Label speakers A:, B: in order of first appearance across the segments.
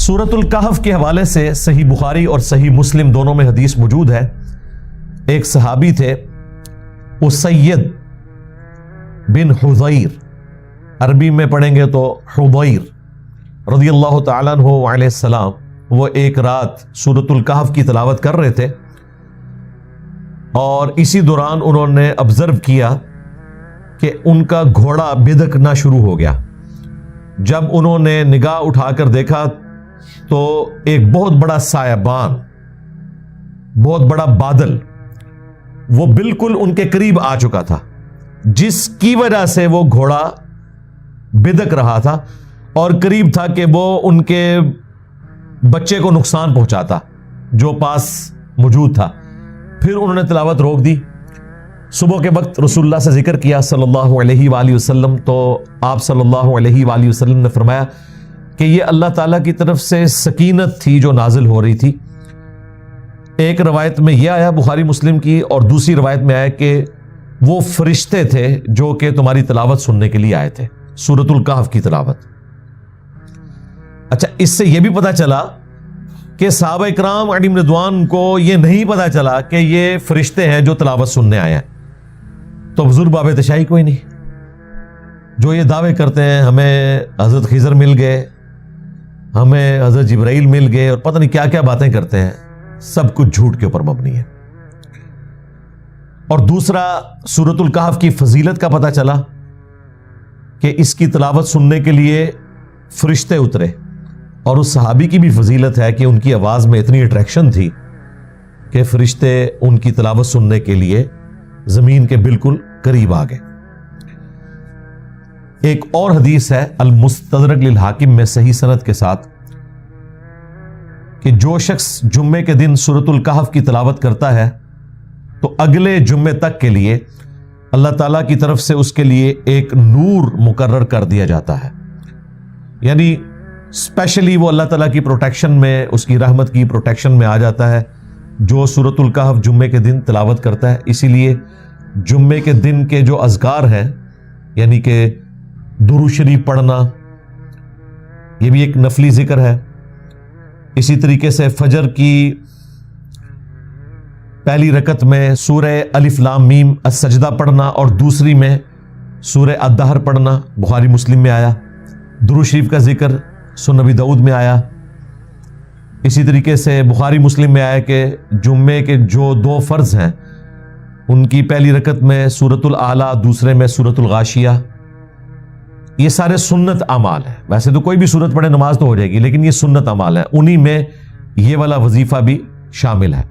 A: سورۃ الکہف کے حوالے سے صحیح بخاری اور صحیح مسلم دونوں میں حدیث موجود ہے. ایک صحابی تھے اسید بن حضیر، عربی میں پڑھیں گے تو حضیر رضی اللہ تعالیٰ عنہ علیہ السلام. وہ ایک رات سورۃ الکہف کی تلاوت کر رہے تھے اور اسی دوران انہوں نے آبزرو کیا کہ ان کا گھوڑا بھدکنا شروع ہو گیا. جب انہوں نے نگاہ اٹھا کر دیکھا تو ایک بہت بڑا سایبان، بہت بڑا بادل وہ بالکل ان کے قریب آ چکا تھا، جس کی وجہ سے وہ گھوڑا بھدک رہا تھا اور قریب تھا کہ وہ ان کے بچے کو نقصان پہنچاتا جو پاس موجود تھا. پھر انہوں نے تلاوت روک دی. صبح کے وقت رسول اللہ سے ذکر کیا صلی اللہ علیہ وآلہ وسلم، تو آپ صلی اللہ علیہ وآلہ وسلم نے فرمایا کہ یہ اللہ تعالیٰ کی طرف سے سکینت تھی جو نازل ہو رہی تھی. ایک روایت میں یہ آیا بخاری مسلم کی، اور دوسری روایت میں آیا کہ وہ فرشتے تھے جو کہ تمہاری تلاوت سننے کے لیے آئے تھے، سورۃ الکہف کی تلاوت. اچھا، اس سے یہ بھی پتا چلا کہ صحابہ اکرام علیہم رضوان کو یہ نہیں پتا چلا کہ یہ فرشتے ہیں جو تلاوت سننے آئے ہیں. تو حضور باب تشائی کوئی نہیں جو یہ دعوے کرتے ہیں ہمیں حضرت خضر مل گئے، ہمیں حضرت جبرائیل مل گئے، اور پتہ نہیں کیا کیا باتیں کرتے ہیں، سب کچھ جھوٹ کے اوپر مبنی ہے. اور دوسرا، سورۃ الکہف کی فضیلت کا پتہ چلا کہ اس کی تلاوت سننے کے لیے فرشتے اترے، اور اس صحابی کی بھی فضیلت ہے کہ ان کی آواز میں اتنی اٹریکشن تھی کہ فرشتے ان کی تلاوت سننے کے لیے زمین کے بالکل قریب آ گئے. ایک اور حدیث ہے المستدرک للحاکم میں صحیح سند کے ساتھ کہ جو شخص جمعے کے دن سورۃ الکہف کی تلاوت کرتا ہے تو اگلے جمعے تک کے لیے اللہ تعالیٰ کی طرف سے اس کے لیے ایک نور مقرر کر دیا جاتا ہے. یعنی اسپیشلی وہ اللہ تعالیٰ کی پروٹیکشن میں، اس کی رحمت کی پروٹیکشن میں آ جاتا ہے جو سورۃ الکہف جمعے کے دن تلاوت کرتا ہے. اسی لیے جمعے کے دن کے جو اذکار ہیں، یعنی کہ درود شریف پڑھنا، یہ بھی ایک نفلی ذکر ہے. اسی طریقے سے فجر کی پہلی رکعت میں سورہ الف لام میم السجدہ پڑھنا اور دوسری میں سورہ الدہر پڑھنا بخاری مسلم میں آیا. درود شریف کا ذکر سنن نبی داؤد میں آیا. اسی طریقے سے بخاری مسلم میں آیا کہ جمعے کے جو دو فرض ہیں ان کی پہلی رکعت میں سورۃ الاعلیٰ، دوسرے میں سورۃ الغاشیہ. یہ سارے سنت اعمال ہیں. ویسے تو کوئی بھی سورت پڑھے نماز تو ہو جائے گی، لیکن یہ سنت اعمال ہیں، انہی میں یہ والا وظیفہ بھی شامل ہے.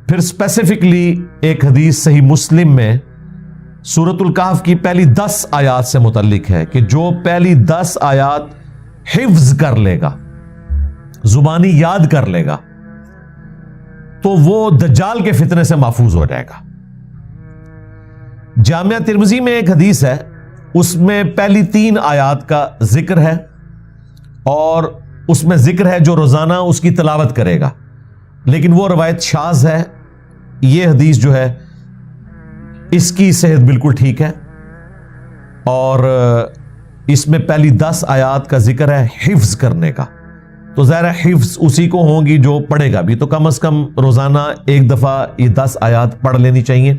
A: پھر اسپیسیفکلی ایک حدیث صحیح مسلم میں سورۃ الکہف کی پہلی 10 آیات سے متعلق ہے کہ جو پہلی 10 آیات حفظ کر لے گا، زبانی یاد کر لے گا، تو وہ دجال کے فتنے سے محفوظ ہو جائے گا. جامعہ ترمذی میں ایک حدیث ہے، اس میں پہلی 3 آیات کا ذکر ہے اور اس میں ذکر ہے جو روزانہ اس کی تلاوت کرے گا، لیکن وہ روایت شاذ ہے. یہ حدیث جو ہے اس کی صحت بالکل ٹھیک ہے، اور اس میں پہلی 10 آیات کا ذکر ہے حفظ کرنے کا. تو ظاہر ہے حفظ اسی کو ہوں گی جو پڑھے گا بھی، تو کم از کم روزانہ ایک دفعہ یہ 10 آیات پڑھ لینی چاہیے.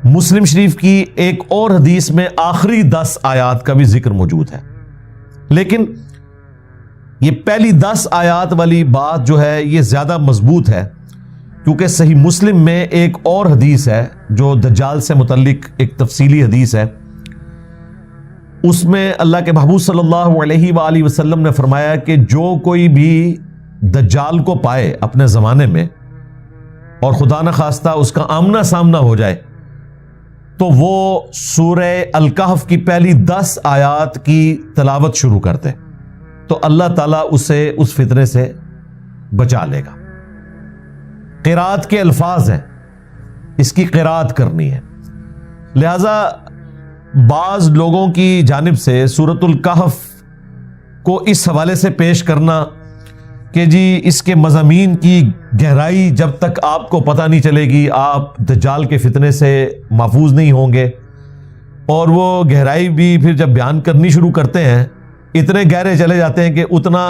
A: مسلم شریف کی ایک اور حدیث میں آخری 10 آیات کا بھی ذکر موجود ہے، لیکن یہ پہلی 10 آیات والی بات جو ہے یہ زیادہ مضبوط ہے، کیونکہ صحیح مسلم میں ایک اور حدیث ہے جو دجال سے متعلق ایک تفصیلی حدیث ہے. اس میں اللہ کے محبوب صلی اللہ علیہ وآلہ وسلم نے فرمایا کہ جو کوئی بھی دجال کو پائے اپنے زمانے میں اور خدا نخواستہ اس کا آمنا سامنا ہو جائے، تو وہ سورہ الکہف کی پہلی 10 آیات کی تلاوت شروع کرتے تو اللہ تعالیٰ اسے اس فتنے سے بچا لے گا. قرات کے الفاظ ہیں، اس کی قرات کرنی ہے. لہذا بعض لوگوں کی جانب سے سورۃ الکہف کو اس حوالے سے پیش کرنا کہ جی اس کے مضامین کی گہرائی جب تک آپ کو پتہ نہیں چلے گی آپ دجال کے فتنے سے محفوظ نہیں ہوں گے، اور وہ گہرائی بھی پھر جب بیان کرنی شروع کرتے ہیں اتنے گہرے چلے جاتے ہیں کہ اتنا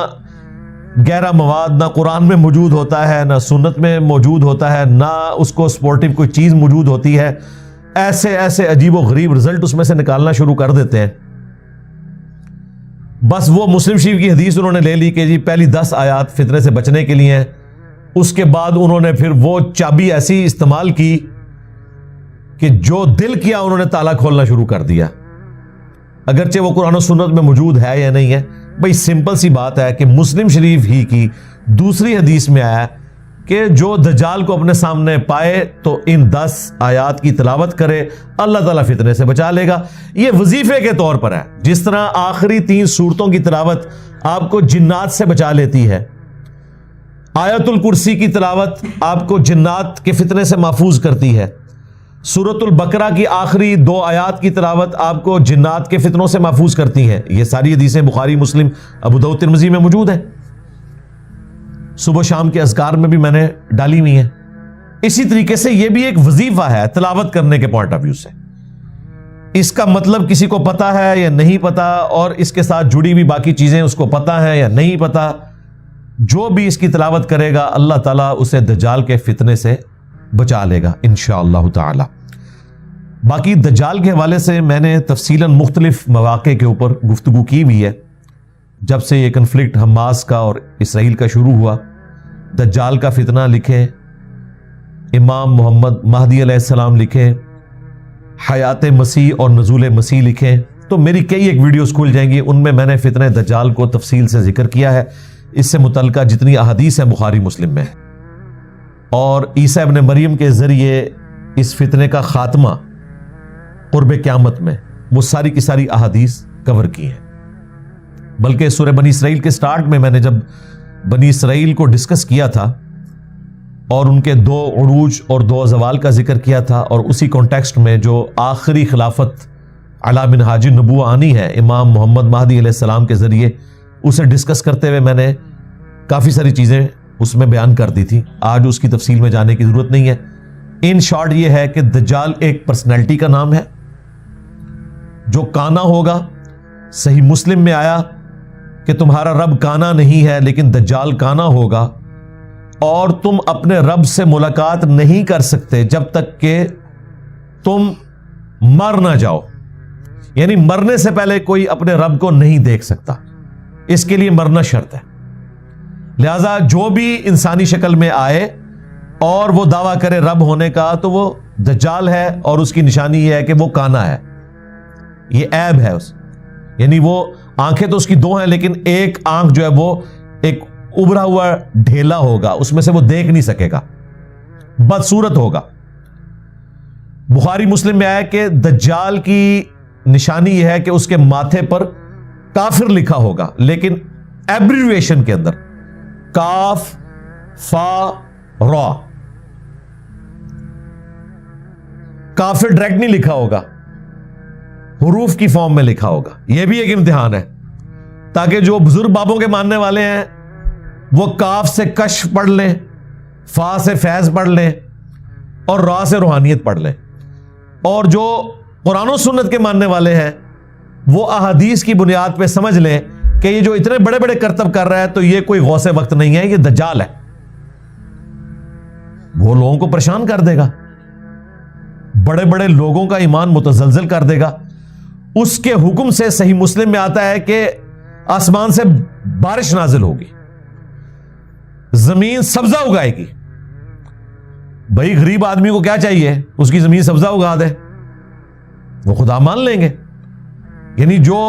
A: گہرا مواد نہ قرآن میں موجود ہوتا ہے، نہ سنت میں موجود ہوتا ہے، نہ اس کو سپورٹیو کوئی چیز موجود ہوتی ہے. ایسے ایسے عجیب و غریب رزلٹ اس میں سے نکالنا شروع کر دیتے ہیں. بس وہ مسلم شریف کی حدیث انہوں نے لے لی کہ جی پہلی 10 آیات فتنے سے بچنے کے لیے ہیں. اس کے بعد انہوں نے پھر وہ چابی ایسی استعمال کی کہ جو دل کیا انہوں نے تالا کھولنا شروع کر دیا، اگرچہ وہ قرآن و سنت میں موجود ہے یا نہیں ہے. بھئی سمپل سی بات ہے کہ مسلم شریف ہی کی دوسری حدیث میں آیا کہ جو دجال کو اپنے سامنے پائے تو ان 10 آیات کی تلاوت کرے، اللہ تعالیٰ فتنے سے بچا لے گا. یہ وظیفے کے طور پر ہے. جس طرح آخری 3 سورتوں کی تلاوت آپ کو جنات سے بچا لیتی ہے، آیت الکرسی کی تلاوت آپ کو جنات کے فتنے سے محفوظ کرتی ہے، سورۃ البقرہ کی آخری 2 آیات کی تلاوت آپ کو جنات کے فتنوں سے محفوظ کرتی ہیں. یہ ساری حدیثیں بخاری، مسلم، ابو داؤد، ترمذی میں موجود ہیں. صبح شام کے اذکار میں بھی میں نے ڈالی ہوئی ہیں. اسی طریقے سے یہ بھی ایک وظیفہ ہے تلاوت کرنے کے پوائنٹ آف ویو سے. اس کا مطلب کسی کو پتا ہے یا نہیں پتا، اور اس کے ساتھ جڑی ہوئی باقی چیزیں اس کو پتا ہے یا نہیں پتا، جو بھی اس کی تلاوت کرے گا اللہ تعالیٰ اسے دجال کے فتنے سے بچا لے گا انشاءاللہ تعالی. باقی دجال کے حوالے سے میں نے تفصیلاً مختلف مواقع کے اوپر گفتگو کی ہوئی ہے. جب سے یہ کنفلکٹ حماس کا اور اسرائیل کا شروع ہوا، دجال کا فتنہ لکھیں، امام محمد مہدی علیہ السلام لکھیں، حیات مسیح اور نزول مسیح لکھیں، تو میری کئی ایک ویڈیوز کھل جائیں گی. ان میں میں نے فتنہ دجال کو تفصیل سے ذکر کیا ہے. اس سے متعلقہ جتنی احادیث ہیں بخاری مسلم میں، اور عیسیٰ ابن مریم کے ذریعے اس فتنے کا خاتمہ قرب قیامت میں، وہ ساری کی ساری احادیث کور کی ہیں. بلکہ سورہ بنی اسرائیل کے سٹارٹ میں نے جب بنی اسرائیل کو ڈسکس کیا تھا اور ان کے 2 عروج اور 2 زوال کا ذکر کیا تھا، اور اسی کانٹیکسٹ میں جو آخری خلافت علی منہاج النبوہ آنی ہے امام محمد مہدی علیہ السلام کے ذریعے، اسے ڈسکس کرتے ہوئے میں نے کافی ساری چیزیں اس میں بیان کر دی تھی. آج اس کی تفصیل میں جانے کی ضرورت نہیں ہے. ان شارٹ یہ ہے کہ دجال ایک پرسنالٹی کا نام ہے جو کانا ہوگا. صحیح مسلم میں آیا کہ تمہارا رب کانا نہیں ہے لیکن دجال کانا ہوگا، اور تم اپنے رب سے ملاقات نہیں کر سکتے جب تک کہ تم مر نہ جاؤ. یعنی مرنے سے پہلے کوئی اپنے رب کو نہیں دیکھ سکتا، اس کے لیے مرنا شرط ہے. لہذا جو بھی انسانی شکل میں آئے اور وہ دعویٰ کرے رب ہونے کا تو وہ دجال ہے، اور اس کی نشانی یہ ہے کہ وہ کانا ہے. یہ عیب ہے یعنی وہ آنکھیں تو اس کی 2 ہیں لیکن ایک آنکھ جو ہے وہ ایک ابھرا ہوا ڈھیلا ہوگا، اس میں سے وہ دیکھ نہیں سکے گا، بدصورت ہوگا. بخاری مسلم میں آیا کہ دجال کی نشانی یہ ہے کہ اس کے ماتھے پر کافر لکھا ہوگا، لیکن ایبریویشن کے اندر کاف فا را، کافر ڈائریکٹ نہیں لکھا ہوگا، حروف کی فارم میں لکھا ہوگا. یہ بھی ایک امتحان ہے تاکہ جو بزرگ بابوں کے ماننے والے ہیں وہ کاف سے کشف پڑھ لیں، فا سے فیض پڑھ لیں، اور را سے روحانیت پڑھ لیں. اور جو قرآن و سنت کے ماننے والے ہیں وہ احادیث کی بنیاد پہ سمجھ لیں کہ یہ جو اتنے بڑے بڑے کرتب کر رہا ہے تو یہ کوئی غوث وقت نہیں ہے، یہ دجال ہے. وہ لوگوں کو پریشان کر دے گا، بڑے بڑے لوگوں کا ایمان متزلزل کر دے گا. اس کے حکم سے صحیح مسلم میں آتا ہے کہ آسمان سے بارش نازل ہوگی، زمین سبزہ اگائے گی. بھائی غریب آدمی کو کیا چاہیے؟ اس کی زمین سبزہ اگا دے، وہ خدا مان لیں گے. یعنی جو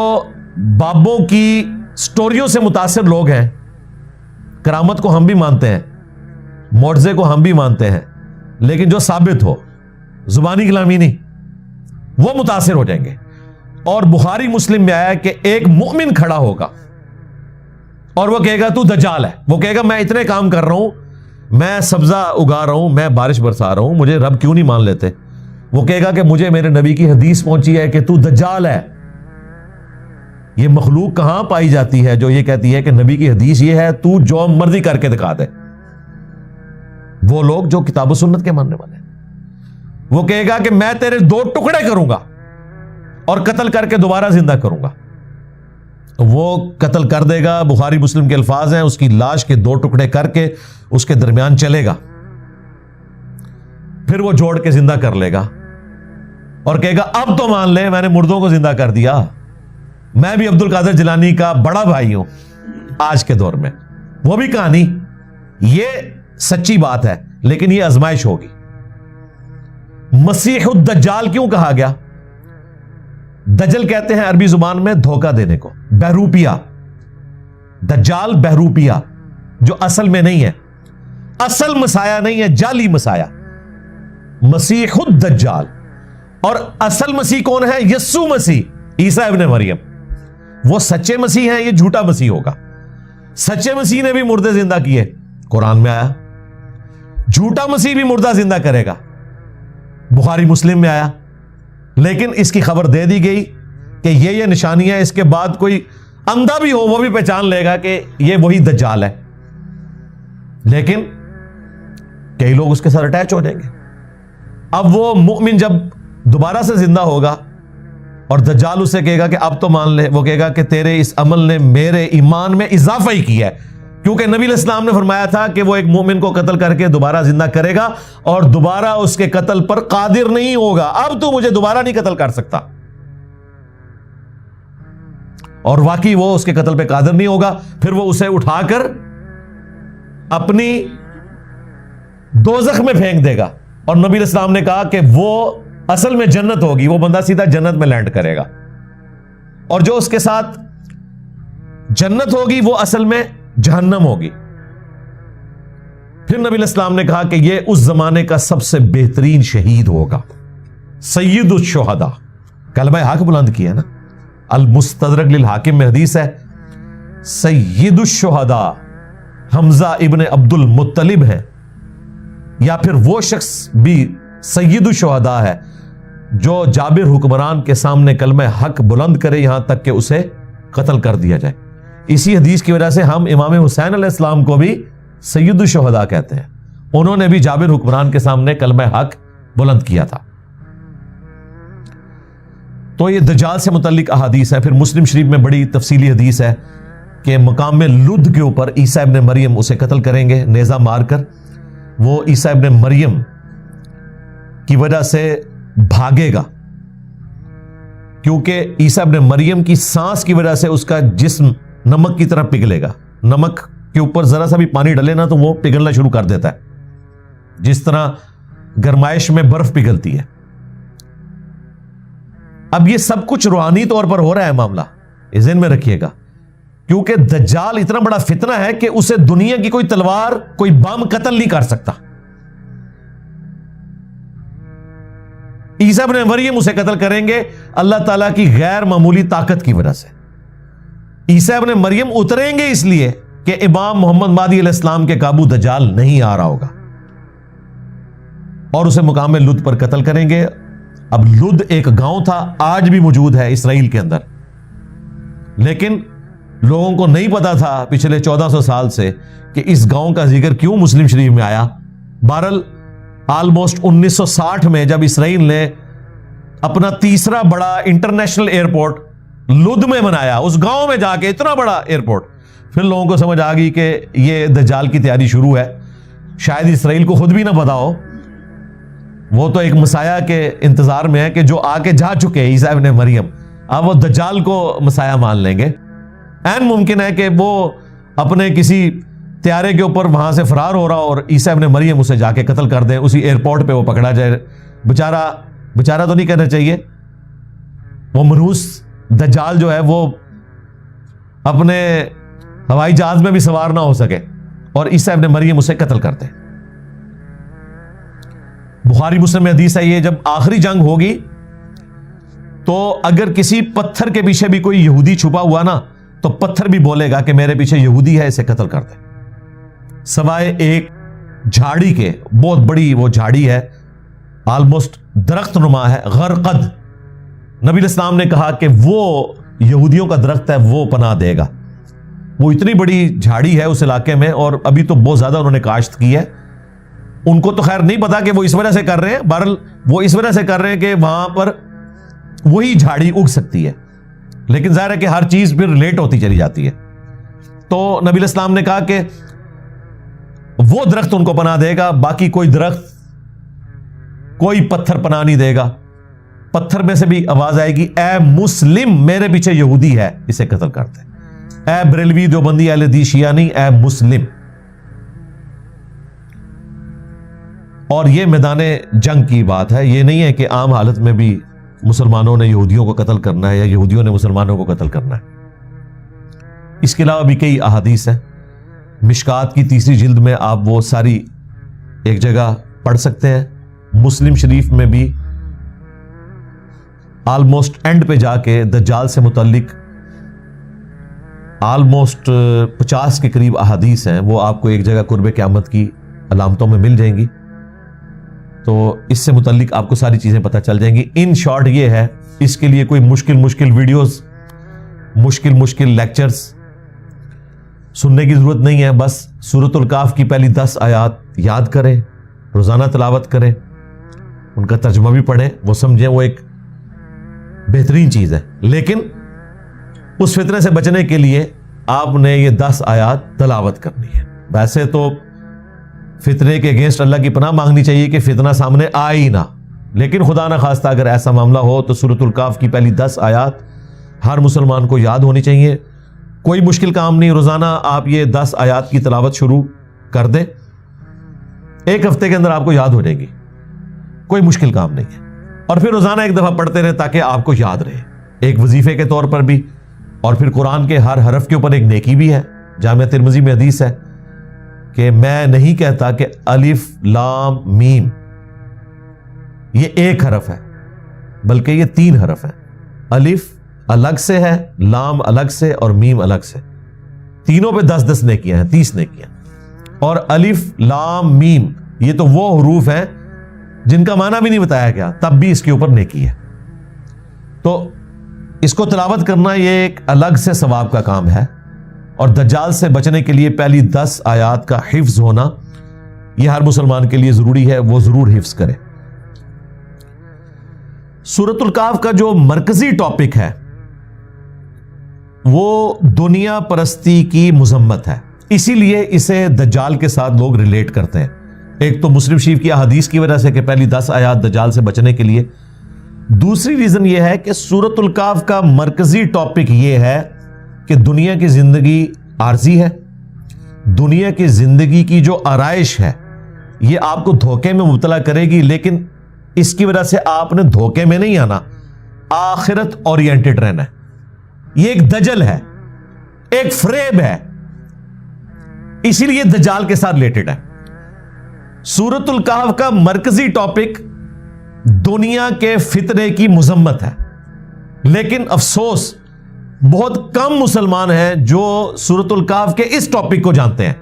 A: بابوں کی سٹوریوں سے متاثر لوگ ہیں، کرامت کو ہم بھی مانتے ہیں، معجزے کو ہم بھی مانتے ہیں، لیکن جو ثابت ہو، زبانی کلامی نہیں، وہ متاثر ہو جائیں گے. اور بخاری مسلم میں آیا کہ ایک مومن کھڑا ہوگا اور وہ کہے گا تو دجال ہے. وہ کہے گا میں اتنے کام کر رہا ہوں، میں سبزہ اگا رہا ہوں، میں بارش برسا رہا ہوں، مجھے رب کیوں نہیں مان لیتے؟ وہ کہے گا کہ مجھے میرے نبی کی حدیث پہنچی ہے کہ تو دجال ہے. یہ مخلوق کہاں پائی جاتی ہے جو یہ کہتی ہے کہ نبی کی حدیث یہ ہے، تو جو مرضی کر کے دکھا دے؟ وہ لوگ جو کتاب و سنت کے ماننے والے ہیں. وہ کہے گا کہ میں تیرے 2 ٹکڑے کروں گا اور قتل کر کے دوبارہ زندہ کروں گا. وہ قتل کر دے گا. بخاری مسلم کے الفاظ ہیں, اس کی لاش کے 2 ٹکڑے کر کے اس کے درمیان چلے گا, پھر وہ جوڑ کے زندہ کر لے گا اور کہے گا اب تو مان لے میں نے مردوں کو زندہ کر دیا, میں بھی عبد القادر جیلانی کا بڑا بھائی ہوں آج کے دور میں. وہ بھی کہانی, یہ سچی بات ہے, لیکن یہ آزمائش ہوگی. مسیح الدجال کیوں کہا گیا؟ دجل کہتے ہیں عربی زبان میں دھوکہ دینے کو, بہروپیہ. دجال بہروپیہ, جو اصل میں نہیں ہے, اصل مسایہ نہیں ہے, جعلی مسایہ. مسیح الدجال. اور اصل مسیح کون ہے؟ یسوع مسیح, عیسیٰ ابن مریم. وہ سچے مسیح ہیں, یہ جھوٹا مسیح ہوگا. سچے مسیح نے بھی مردے زندہ کیے, قرآن میں آیا. جھوٹا مسیح بھی مردہ زندہ کرے گا, بخاری مسلم میں آیا. لیکن اس کی خبر دے دی گئی کہ یہ نشانیاں, اس کے بعد کوئی اندھا بھی ہو وہ بھی پہچان لے گا کہ یہ وہی دجال ہے. لیکن کئی لوگ اس کے ساتھ اٹیچ ہو جائیں گے. اب وہ مومن جب دوبارہ سے زندہ ہوگا اور دجال اسے کہے گا کہ اب تو مان لے, وہ کہے گا کہ تیرے اس عمل نے میرے ایمان میں اضافہ ہی کیا ہے, کیونکہ نبی علیہ السلام نے فرمایا تھا کہ وہ ایک مومن کو قتل کر کے دوبارہ زندہ کرے گا اور دوبارہ اس کے قتل پر قادر نہیں ہوگا. اب تو مجھے دوبارہ نہیں قتل کر سکتا. اور واقعی وہ اس کے قتل پہ قادر نہیں ہوگا. پھر وہ اسے اٹھا کر اپنی دوزخ میں پھینک دے گا. اور نبی علیہ السلام نے کہا کہ وہ اصل میں جنت ہوگی, وہ بندہ سیدھا جنت میں لینڈ کرے گا, اور جو اس کے ساتھ جنت ہوگی وہ اصل میں جہنم ہوگی. پھر نبی علیہ السلام نے کہا کہ یہ اس زمانے کا سب سے بہترین شہید ہوگا, سید الشہداء. کلمہ حق بلند کیا ہے نا, المستدرک للحاکم میں حدیث ہے, سید الشہداء حمزہ ابن عبد المطلب ہے, یا پھر وہ شخص بھی سید الشہداء ہے جو جابر حکمران کے سامنے کلمہ حق بلند کرے یہاں تک کہ اسے قتل کر دیا جائے. اسی حدیث کی وجہ سے ہم امام حسین علیہ السلام کو بھی سید الشہداء کہتے ہیں. انہوں نے بھی جابر حکمران کے سامنے کلمہ حق بلند کیا تھا. تو یہ دجال سے متعلق احادیث ہے. پھر مسلم شریف میں بڑی تفصیلی حدیث ہے کہ مقام لد کے اوپر عیسیٰ ابن مریم اسے قتل کریں گے نیزہ مار کر. وہ عیسیٰ ابن مریم کی وجہ سے بھاگے گا, کیونکہ عیسیٰ ابن مریم کی سانس کی وجہ سے اس کا جسم نمک کی طرح پگھلے گا. نمک کے اوپر ذرا سا بھی پانی ڈلے نا تو وہ پگھلنا شروع کر دیتا ہے, جس طرح گرمائش میں برف پگھلتی ہے. اب یہ سب کچھ روحانی طور پر ہو رہا ہے معاملہ, یہ ذہن میں رکھیے گا, کیونکہ دجال اتنا بڑا فتنہ ہے کہ اسے دنیا کی کوئی تلوار کوئی بم قتل نہیں کر سکتا. عیسیٰ ابن مریم اسے قتل کریں گے اللہ تعالیٰ کی غیر معمولی طاقت کی وجہ سے. عیسیٰ ابن مریم اتریں گے اس لیے کہ امام محمد مہدی علیہ السلام کے قابو دجال نہیں آ رہا ہوگا, اور اسے مقام لد پر قتل کریں گے. اب لد ایک گاؤں تھا, آج بھی موجود ہے اسرائیل کے اندر, لیکن لوگوں کو نہیں پتا تھا پچھلے 1400 سال سے کہ اس گاؤں کا ذکر کیوں مسلم شریف میں آیا. بہرحال آلموسٹ 1960 میں جب اسرائیل نے اپنا تیسرا بڑا انٹرنیشنل ایئرپورٹ لد میں بنایا, اس گاؤں میں جا کے اتنا بڑا ایئرپورٹ, پھر لوگوں کو سمجھ آ گئی کہ یہ دجال کی تیاری شروع ہے. شاید اسرائیل کو خود بھی نہ پتا ہو, وہ تو ایک مسیح کے انتظار میں ہے کہ جو آ کے جا چکے عیسیٰ ابن مریم, اب وہ دجال کو مسیح مان لیں گے. این ممکن ہے کہ وہ اپنے کسی طیارے کے اوپر وہاں سے فرار ہو رہا اور عیسیٰ ابن مریم اسے جا کے قتل کر دیں, اسی ایئرپورٹ پہ وہ پکڑا جائے. بیچارہ تو نہیں کہنا چاہیے, وہ منحوس دجال جو ہے وہ اپنے ہوائی جہاز میں بھی سوار نہ ہو سکے اور عیسیٰ ابن مریم اسے قتل کر دیں. بخاری مسلم میں حدیث ہے, یہ جب آخری جنگ ہوگی تو اگر کسی پتھر کے پیچھے بھی کوئی یہودی چھپا ہوا نا تو پتھر بھی بولے گا کہ میرے پیچھے یہودی ہے, اسے قتل کر دیں. سوائے ایک جھاڑی کے, بہت بڑی وہ جھاڑی ہے, آلموسٹ درخت نما ہے, غرقد. نبی علیہ السلام نے کہا کہ وہ یہودیوں کا درخت ہے, وہ پناہ دے گا. وہ اتنی بڑی جھاڑی ہے اس علاقے میں, اور ابھی تو بہت زیادہ انہوں نے کاشت کی ہے. ان کو تو خیر نہیں پتا کہ وہ اس وجہ سے کر رہے ہیں, بہرحال وہ اس وجہ سے کر رہے ہیں کہ وہاں پر وہی جھاڑی اگ سکتی ہے. لیکن ظاہر ہے کہ ہر چیز پھر ریلیٹ ہوتی چلی جاتی ہے. تو نبی علیہ السلام نے کہا کہ وہ درخت ان کو پناہ دے گا, باقی کوئی درخت, کوئی پتھر پناہ نہیں دے گا. پتھر میں سے بھی آواز آئے گی, اے مسلم, میرے پیچھے یہودی ہے, اسے قتل کرتے. اے بریلوی دیوبندی اہل حدیث شیعہ نہیں, اے مسلم. اور یہ میدان جنگ کی بات ہے, یہ نہیں ہے کہ عام حالت میں بھی مسلمانوں نے یہودیوں کو قتل کرنا ہے یا یہودیوں نے مسلمانوں کو قتل کرنا ہے. اس کے علاوہ بھی کئی احادیث ہیں. مشکات کی 3 جلد میں آپ وہ ساری ایک جگہ پڑھ سکتے ہیں. مسلم شریف میں بھی آلموسٹ اینڈ پہ جا کے دجال سے متعلق آلموسٹ 50 کے قریب احادیث ہیں, وہ آپ کو ایک جگہ قرب قیامت کی علامتوں میں مل جائیں گی. تو اس سے متعلق آپ کو ساری چیزیں پتہ چل جائیں گی. ان شارٹ یہ ہے, اس کے لیے کوئی مشکل ویڈیوز, مشکل لیکچرز سننے کی ضرورت نہیں ہے. بس سورۃ الکہف کی پہلی 10 آیات یاد کریں, روزانہ تلاوت کریں, ان کا ترجمہ بھی پڑھیں, وہ سمجھیں, وہ ایک بہترین چیز ہے. لیکن اس فتنے سے بچنے کے لیے آپ نے یہ 10 آیات تلاوت کرنی ہے. ویسے تو فتنے کے اگینسٹ اللہ کی پناہ مانگنی چاہیے کہ فتنہ سامنے آئے ہی نہ, لیکن خدا نہ خواستہ اگر ایسا معاملہ ہو تو سورۃ الکہف کی پہلی 10 آیات ہر مسلمان کو یاد ہونی چاہیے. کوئی مشکل کام نہیں, روزانہ آپ یہ 10 آیات کی تلاوت شروع کر دیں, 1 ہفتے کے اندر آپ کو یاد ہو جائے گی. کوئی مشکل کام نہیں ہے. اور پھر روزانہ 1 دفعہ پڑھتے رہیں تاکہ آپ کو یاد رہے, ایک وظیفے کے طور پر بھی. اور پھر قرآن کے ہر حرف کے اوپر ایک نیکی بھی ہے. جامع ترمذی میں حدیث ہے کہ میں نہیں کہتا کہ الف لام میم یہ ایک حرف ہے, بلکہ یہ 3 حرف ہیں. الف الگ سے ہے, لام الگ سے, اور میم الگ سے. تینوں پہ 10-10 نیکیاں ہیں, 30 نیکیاں. اور الف لام میم یہ تو وہ حروف ہیں جن کا معنی بھی نہیں بتایا گیا, تب بھی اس کے اوپر نیکی ہے. تو اس کو تلاوت کرنا یہ ایک الگ سے ثواب کا کام ہے. اور دجال سے بچنے کے لیے پہلی 10 آیات کا حفظ ہونا یہ ہر مسلمان کے لیے ضروری ہے, وہ ضرور حفظ کرے. سورۃ الکہف کا جو مرکزی ٹاپک ہے وہ دنیا پرستی کی مذمت ہے, اسی لیے اسے دجال کے ساتھ لوگ ریلیٹ کرتے ہیں. ایک تو مسلم شریف کی احادیث کی وجہ سے کہ پہلی 10 آیات دجال سے بچنے کے لیے. دوسری ریزن یہ ہے کہ سورۃ الکہف کا مرکزی ٹاپک یہ ہے کہ دنیا کی زندگی عارضی ہے. دنیا کی زندگی کی جو آرائش ہے یہ آپ کو دھوکے میں مبتلا کرے گی, لیکن اس کی وجہ سے آپ نے دھوکے میں نہیں آنا, آخرت اورینٹڈ رہنا ہے. یہ ایک دجل ہے, ایک فریب ہے, اسی لیے دجال کے ساتھ ریلیٹڈ ہے. سورۃ الکہف کا مرکزی ٹاپک دنیا کے فتنے کی مذمت ہے, لیکن افسوس بہت کم مسلمان ہیں جو سورۃ الکہف کے اس ٹاپک کو جانتے ہیں.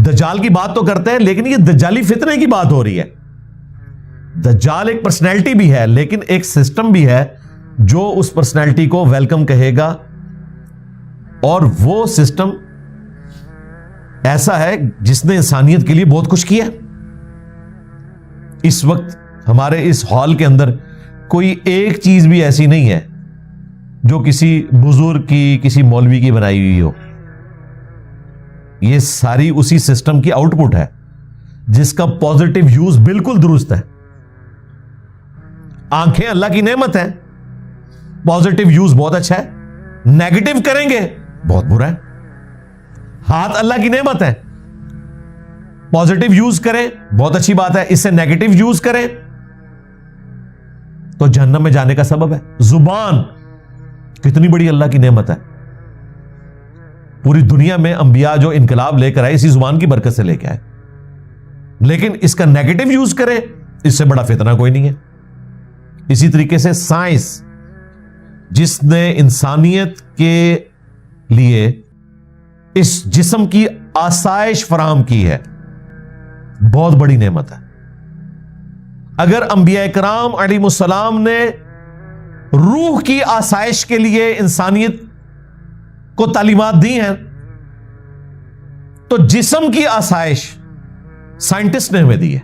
A: دجال کی بات تو کرتے ہیں لیکن یہ دجالی فتنے کی بات ہو رہی ہے. دجال ایک پرسنالٹی بھی ہے, لیکن ایک سسٹم بھی ہے جو اس پرسنالٹی کو ویلکم کہے گا, اور وہ سسٹم ایسا ہے جس نے انسانیت کے لیے بہت کچھ کیا. اس وقت ہمارے اس ہال کے اندر کوئی ایک چیز بھی ایسی نہیں ہے جو کسی بزرگ کی, کسی مولوی کی بنائی ہوئی ہو. یہ ساری اسی سسٹم کی آؤٹ پٹ ہے جس کا پازیٹیو یوز بالکل درست ہے. آنکھیں اللہ کی نعمت ہیں, پازیٹیو یوز بہت اچھا ہے. نیگیٹو کریں گے بہت برا ہے. ہاتھ اللہ کی نعمت ہے, پازیٹیو یوز کریں بہت اچھی بات ہے, اس سے نیگیٹو یوز کریں تو جہنم میں جانے کا سبب ہے. زبان کتنی بڑی اللہ کی نعمت ہے. پوری دنیا میں انبیاء جو انقلاب لے کر آئے اسی زبان کی برکت سے لے کے آئے, لیکن اس کا نیگیٹو یوز کریں اس سے بڑا فتنہ کوئی نہیں ہے. اسی طریقے سے سائنس جس نے انسانیت کے لیے اس جسم کی آسائش فراہم کی ہے بہت بڑی نعمت ہے. اگر انبیاء کرام علیہ السلام نے روح کی آسائش کے لیے انسانیت کو تعلیمات دی ہیں تو جسم کی آسائش سائنٹسٹ نے ہمیں دی ہے.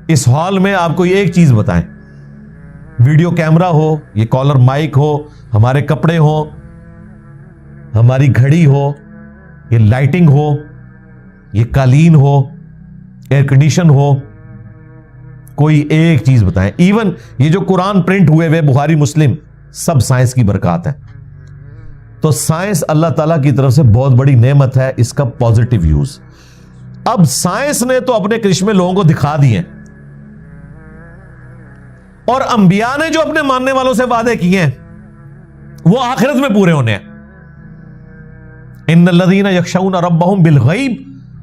A: اس ہال میں آپ کو یہ ایک چیز بتائیں, ویڈیو کیمرہ ہو، یہ کالر مائک ہو، ہمارے کپڑے ہو، ہماری گھڑی ہو، یہ لائٹنگ ہو، یہ قالین ہو، ایئر کنڈیشن ہو، کوئی ایک چیز بتائیں. ایون یہ جو قرآن پرنٹ ہوئے ہوئے بخاری مسلم، سب سائنس کی برکات ہے. تو سائنس اللہ تعالیٰ کی طرف سے بہت بڑی نعمت ہے، اس کا پازیٹیو یوز. اب سائنس نے تو اپنے کرشمے لوگوں کو دکھا دیے، اور انبیاء نے جو اپنے ماننے والوں سے وعدے کیے ہیں وہ آخرت میں پورے ہونے ہیں. ان الذین یخشون ربہم بالغیب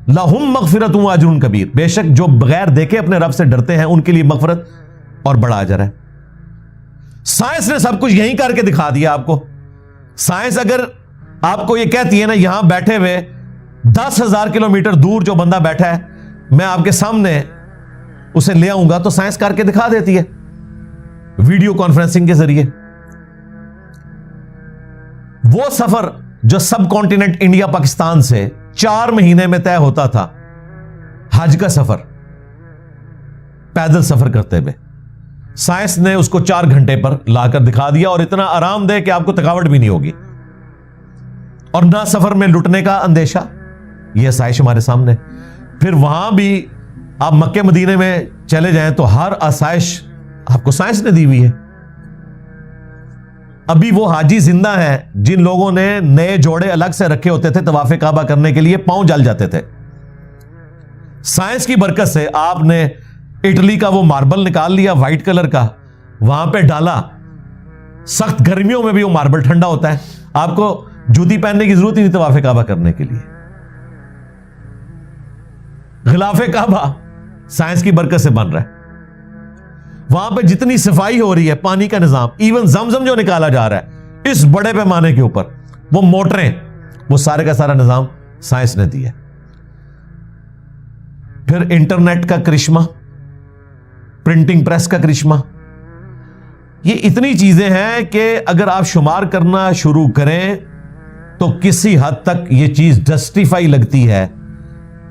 A: لہم مغفرۃ واجر کبیر. بے شک جو بغیر دیکھے اپنے رب سے ڈرتے ہیں ان کے لیے مغفرت اور بڑا اجر ہے. سائنس نے سب کچھ یہیں کر کے دکھا دیا آپ کو. سائنس اگر آپ کو یہ کہتی ہے نا یہاں بیٹھے ہوئے 10,000 کلومیٹر دور جو بندہ بیٹھا ہے میں آپ کے سامنے اسے لے آؤں گا، تو سائنس کر کے دکھا دیتی ہے ویڈیو کانفرنسنگ کے ذریعے. وہ سفر جو سب کانٹیننٹ انڈیا پاکستان سے 4 مہینے میں طے ہوتا تھا، حج کا سفر پیدل سفر کرتے ہوئے، سائنس نے اس کو 4 گھنٹے پر لا کر دکھا دیا، اور اتنا آرام دہ کہ آپ کو تھکاوٹ بھی نہیں ہوگی اور نہ سفر میں لٹنے کا اندیشہ. یہ آسائش ہمارے سامنے. پھر وہاں بھی آپ مکے مدینے میں چلے جائیں تو ہر آسائش آپ کو سائنس نے دی ہوئی ہے. ابھی وہ حاجی زندہ ہیں جن لوگوں نے نئے جوڑے الگ سے رکھے ہوتے تھے طواف کعبہ کرنے کے لیے، پاؤں جل جاتے تھے. سائنس کی برکت سے آپ نے اٹلی کا وہ ماربل نکال لیا وائٹ کلر کا، وہاں پہ ڈالا. سخت گرمیوں میں بھی وہ ماربل ٹھنڈا ہوتا ہے، آپ کو جوتی پہننے کی ضرورت ہی نہیں طواف کعبہ کرنے کے لیے. غلاف کعبہ سائنس کی برکت سے بن رہا ہے. وہاں پہ جتنی صفائی ہو رہی ہے، پانی کا نظام، ایون زمزم جو نکالا جا رہا ہے اس بڑے پیمانے کے اوپر، وہ موٹریں، وہ سارے کا سارا نظام سائنس نے دیا. پھر انٹرنیٹ کا کرشمہ، پرنٹنگ پریس کا کرشمہ، یہ اتنی چیزیں ہیں کہ اگر آپ شمار کرنا شروع کریں تو کسی حد تک یہ چیز جسٹیفائی لگتی ہے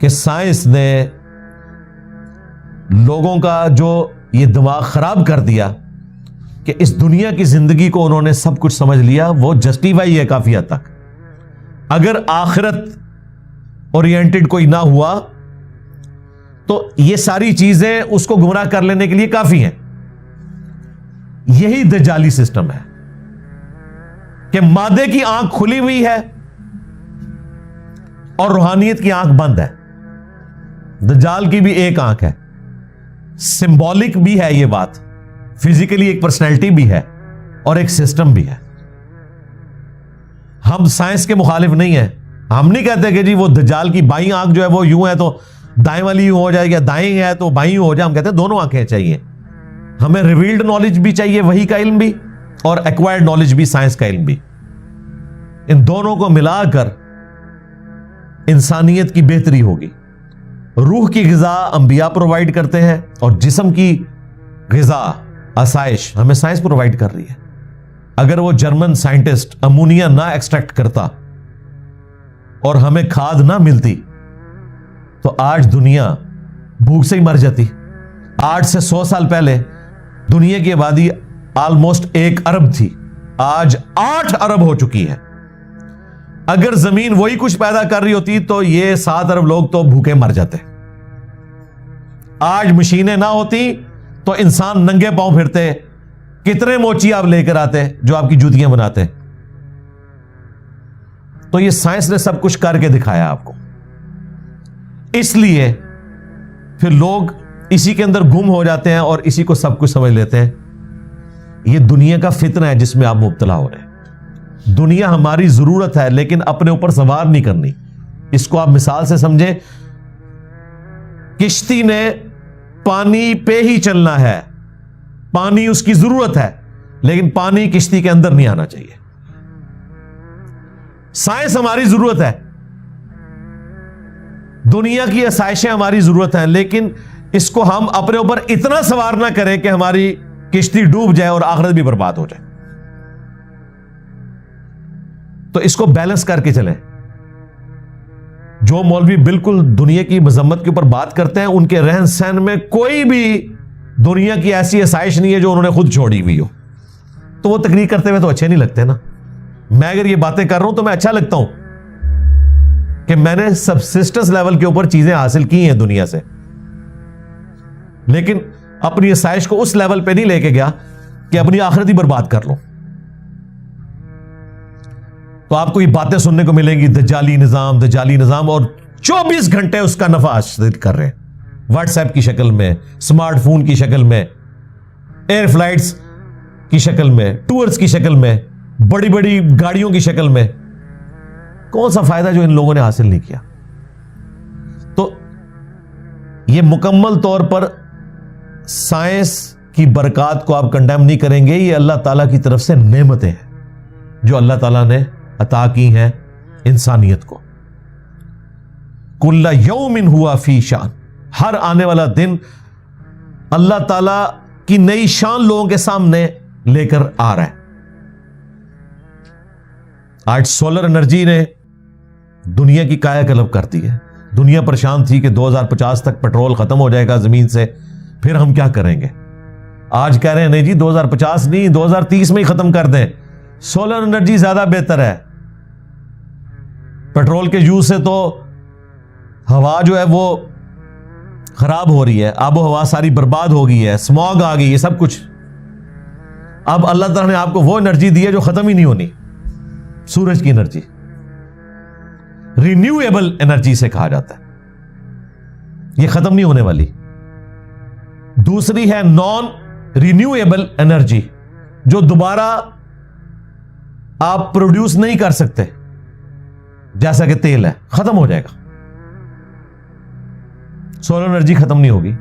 A: کہ سائنس نے لوگوں کا جو یہ دماغ خراب کر دیا کہ اس دنیا کی زندگی کو انہوں نے سب کچھ سمجھ لیا، وہ جسٹیفائی ہے کافی حد تک. اگر آخرت اورینٹڈ کوئی نہ ہوا تو یہ ساری چیزیں اس کو گمراہ کر لینے کے لیے کافی ہیں. یہی دجالی سسٹم ہے کہ مادے کی آنکھ کھلی ہوئی ہے اور روحانیت کی آنکھ بند ہے. دجال کی بھی ایک آنکھ ہے. سمبولک بھی ہے یہ بات، فزیکلی ایک پرسنالٹی بھی ہے اور ایک سسٹم بھی ہے. ہم سائنس کے مخالف نہیں ہیں. ہم نہیں کہتے کہ جی وہ دجال کی بائیں آنکھ جو ہے وہ یوں ہے تو دائیں والی یوں ہو جائے، یا دائیں ہے تو بائیں ہو جائے. ہم کہتے ہیں دونوں آنکھیں چاہیے. ہمیں ریویلڈ نالج بھی چاہیے، وحی کا علم بھی، اور ایکوائرڈ نالج بھی، سائنس کا علم بھی. ان دونوں کو ملا کر انسانیت کی بہتری ہوگی. روح کی غذا انبیاء پرووائڈ کرتے ہیں، اور جسم کی غذا، آسائش ہمیں سائنس پرووائڈ کر رہی ہے. اگر وہ جرمن سائنٹسٹ امونیا نہ ایکسٹریکٹ کرتا اور ہمیں کھاد نہ ملتی تو آج دنیا بھوک سے ہی مر جاتی. 8 سے 100 سال پہلے دنیا کی آبادی آلموسٹ 1 ارب تھی، آج 8 ارب ہو چکی ہے. اگر زمین وہی کچھ پیدا کر رہی ہوتی تو یہ 7 ارب لوگ تو بھوکے مر جاتے. آج مشینیں نہ ہوتی تو انسان ننگے پاؤں پھرتے. کتنے موچی آپ لے کر آتے جو آپ کی جوتیاں بناتے. تو یہ سائنس نے سب کچھ کر کے دکھایا آپ کو. اس لیے پھر لوگ اسی کے اندر گم ہو جاتے ہیں اور اسی کو سب کچھ سمجھ لیتے ہیں. یہ دنیا کا فتنہ ہے جس میں آپ مبتلا ہو رہے ہیں. دنیا ہماری ضرورت ہے لیکن اپنے اوپر سوار نہیں کرنی. اس کو آپ مثال سے سمجھیں، کشتی نے پانی پہ ہی چلنا ہے. پانی اس کی ضرورت ہے لیکن پانی کشتی کے اندر نہیں آنا چاہیے. سائنس ہماری ضرورت ہے، دنیا کی آسائشیں ہماری ضرورت ہیں، لیکن اس کو ہم اپنے اوپر اتنا سوار نہ کریں کہ ہماری کشتی ڈوب جائے اور آخرت بھی برباد ہو جائے. تو اس کو بیلنس کر کے چلیں. جو مولوی بالکل دنیا کی مذمت کے اوپر بات کرتے ہیں ان کے رہن سہن میں کوئی بھی دنیا کی ایسی آسائش نہیں ہے جو انہوں نے خود چھوڑی ہوئی ہو. تو وہ تقریر کرتے ہوئے تو اچھے نہیں لگتے نا. میں اگر یہ باتیں کر رہا ہوں تو میں اچھا لگتا ہوں کہ میں نے سبسسٹنس لیول کے اوپر چیزیں حاصل کی ہیں دنیا سے, لیکن اپنی آسائش کو اس لیول پہ نہیں لے کے گیا کہ اپنی آخرت ہی برباد کر لوں. تو آپ کو یہ باتیں سننے کو ملیں گی, دجالی نظام, اور 24 گھنٹے اس کا نفع حاصل کر رہے ہیں, واٹس ایپ کی شکل میں, اسمارٹ فون کی شکل میں, ایئر فلائٹس کی شکل میں, ٹورز کی شکل میں, بڑی بڑی گاڑیوں کی شکل میں. کون سا فائدہ جو ان لوگوں نے حاصل نہیں کیا؟ تو یہ مکمل طور پر سائنس کی برکات کو آپ کنڈیم نہیں کریں گے. یہ اللہ تعالیٰ کی طرف سے نعمتیں ہیں جو اللہ تعالیٰ نے عطا کی ہیں انسانیت کو. کل یوم ہوا فی شان, ہر آنے والا دن اللہ تعالیٰ کی نئی شان لوگوں کے سامنے لے کر آ رہا ہے. آج سولر انرجی نے دنیا کی کایا کلب کر دی ہے. دنیا پریشان تھی کہ 2050 تک پیٹرول ختم ہو جائے گا زمین سے, پھر ہم کیا کریں گے؟ آج کہہ رہے ہیں نہیں جی 2050 نہیں, 2030 میں ہی ختم کر دیں. سولر انرجی زیادہ بہتر ہے. پیٹرول کے یوز سے تو ہوا جو ہے وہ خراب ہو رہی ہے, آب و ہوا ساری برباد ہو گئی ہے, اسموگ آ گئی ہے, سب کچھ. اب اللہ تعالیٰ نے آپ کو وہ انرجی دی ہے جو ختم ہی نہیں ہونی, سورج کی انرجی. رینیویبل انرجی سے کہا جاتا ہے, یہ ختم نہیں ہونے والی. دوسری ہے نان رینیویبل انرجی, جو دوبارہ آپ پروڈیوس نہیں کر سکتے, جیسا کہ تیل ہے, ختم ہو جائے گا. سولر انرجی ختم نہیں ہوگی,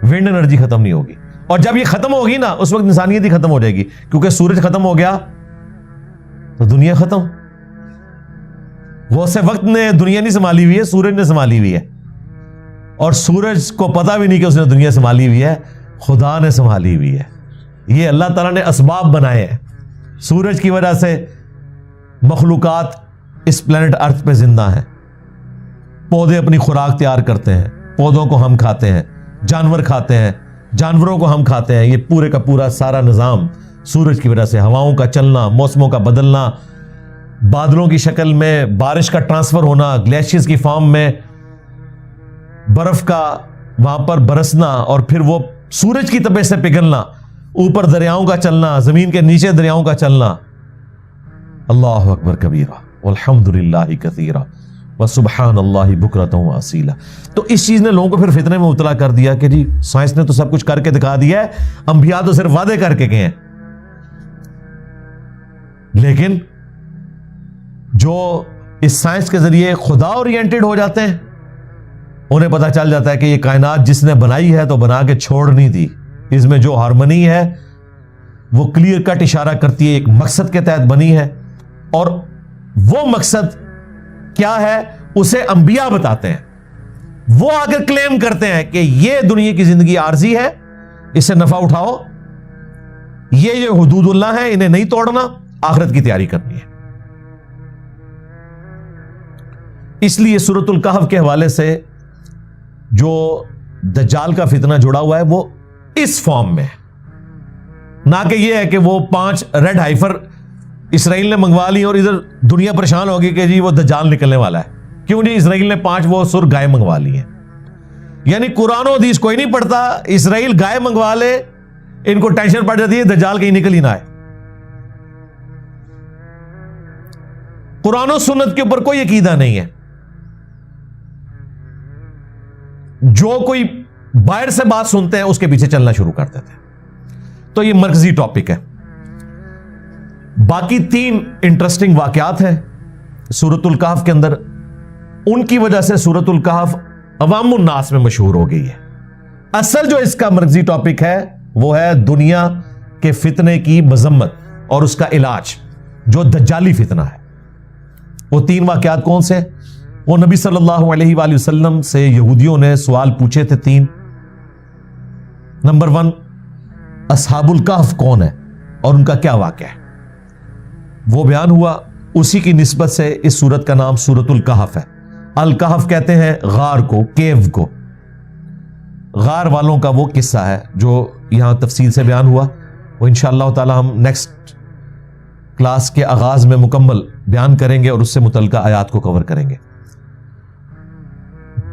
A: ونڈ انرجی ختم نہیں ہوگی, اور جب یہ ختم ہوگی نا اس وقت انسانیت ہی ختم ہو جائے گی, کیونکہ سورج ختم ہو گیا تو دنیا ختم. وہ سے وقت نے دنیا نہیں سنبھالی ہوئی ہے, سورج نے سنبھالی ہوئی ہے, اور سورج کو پتا بھی نہیں کہ اس نے دنیا سنبھالی ہوئی ہے, خدا نے سنبھالی ہوئی ہے. یہ اللہ تعالیٰ نے اسباب بنائے ہیں. سورج کی وجہ سے مخلوقات اس پلانٹ ارتھ پہ زندہ ہیں. پودے اپنی خوراک تیار کرتے ہیں, پودوں کو ہم کھاتے ہیں, جانور کھاتے ہیں, جانوروں کو ہم کھاتے ہیں. یہ پورے کا پورا سارا نظام سورج کی وجہ سے. ہواؤں کا چلنا, موسموں کا بدلنا, بادلوں کی شکل میں بارش کا ٹرانسفر ہونا, گلیشیئرز کی فارم میں برف کا وہاں پر برسنا, اور پھر وہ سورج کی تپش سے پگھلنا, اوپر دریاؤں کا چلنا, زمین کے نیچے دریاؤں کا چلنا. اللہ اکبر کبیرہ والحمد للہ کثیرہ وسبحان اللہ بکرۃ واصیلا. تو اس چیز نے لوگوں کو پھر فتنے میں مبتلا کر دیا کہ جی سائنس نے تو سب کچھ کر کے دکھا دیا ہے, انبیاء تو صرف وعدے کر کے گئے ہیں. لیکن جو اس سائنس کے ذریعے خدا اورینٹڈ ہو جاتے ہیں, انہیں پتا چل جاتا ہے کہ یہ کائنات جس نے بنائی ہے تو بنا کے چھوڑ نہیں دی. اس میں جو ہارمنی ہے وہ کلیئر کٹ اشارہ کرتی ہے, ایک مقصد کے تحت بنی ہے, اور وہ مقصد کیا ہے اسے انبیاء بتاتے ہیں. وہ آ کر کلیم کرتے ہیں کہ یہ دنیا کی زندگی عارضی ہے, اس سے نفع اٹھاؤ, یہ حدود اللہ ہے, انہیں نہیں توڑنا, آخرت کی تیاری کرنی ہے. اس لیے سورۃ الکہف کے حوالے سے جو دجال کا فتنہ جڑا ہوا ہے وہ اس فارم میں ہے, نہ کہ یہ ہے کہ وہ 5 ریڈ ہائفر اسرائیل نے منگوا لی اور ادھر دنیا پریشان ہوگی کہ جی وہ دجال نکلنے والا ہے. کیوں جی؟ اسرائیل نے 5 وہ سر گائے منگوا لی ہیں. یعنی قرآن و حدیث کوئی نہیں پڑھتا, اسرائیل گائے منگوا لے, ان کو ٹینشن پڑ جاتی ہے دجال کہیں نکل ہی نہ آئے. قرآن و سنت کے اوپر کوئی عقیدہ نہیں ہے. جو کوئی باہر سے بات سنتے ہیں اس کے پیچھے چلنا شروع کر دیتے ہیں. تو یہ مرکزی ٹاپک ہے. باقی 3 انٹرسٹنگ واقعات ہیں سورۃ الکہف کے اندر. ان کی وجہ سے سورۃ الکہف عوام الناس میں مشہور ہو گئی ہے. اصل جو اس کا مرکزی ٹاپک ہے وہ ہے دنیا کے فتنے کی مذمت اور اس کا علاج, جو دجالی فتنہ ہے. وہ 3 واقعات کون سے؟ وہ نبی صلی اللہ علیہ وآلہ وسلم سے یہودیوں نے سوال پوچھے تھے 3. نمبر 1, اصحاب الکہف کون ہے اور ان کا کیا واقعہ ہے, وہ بیان ہوا. اسی کی نسبت سے اس سورت کا نام سورۃ الکہف ہے. الکہف کہتے ہیں غار کو, کیو کو. غار والوں کا وہ قصہ ہے جو یہاں تفصیل سے بیان ہوا، وہ انشاءاللہ تعالی ہم نیکسٹ کلاس کے آغاز میں مکمل بیان کریں گے اور اس سے متعلقہ آیات کو کور کریں گے۔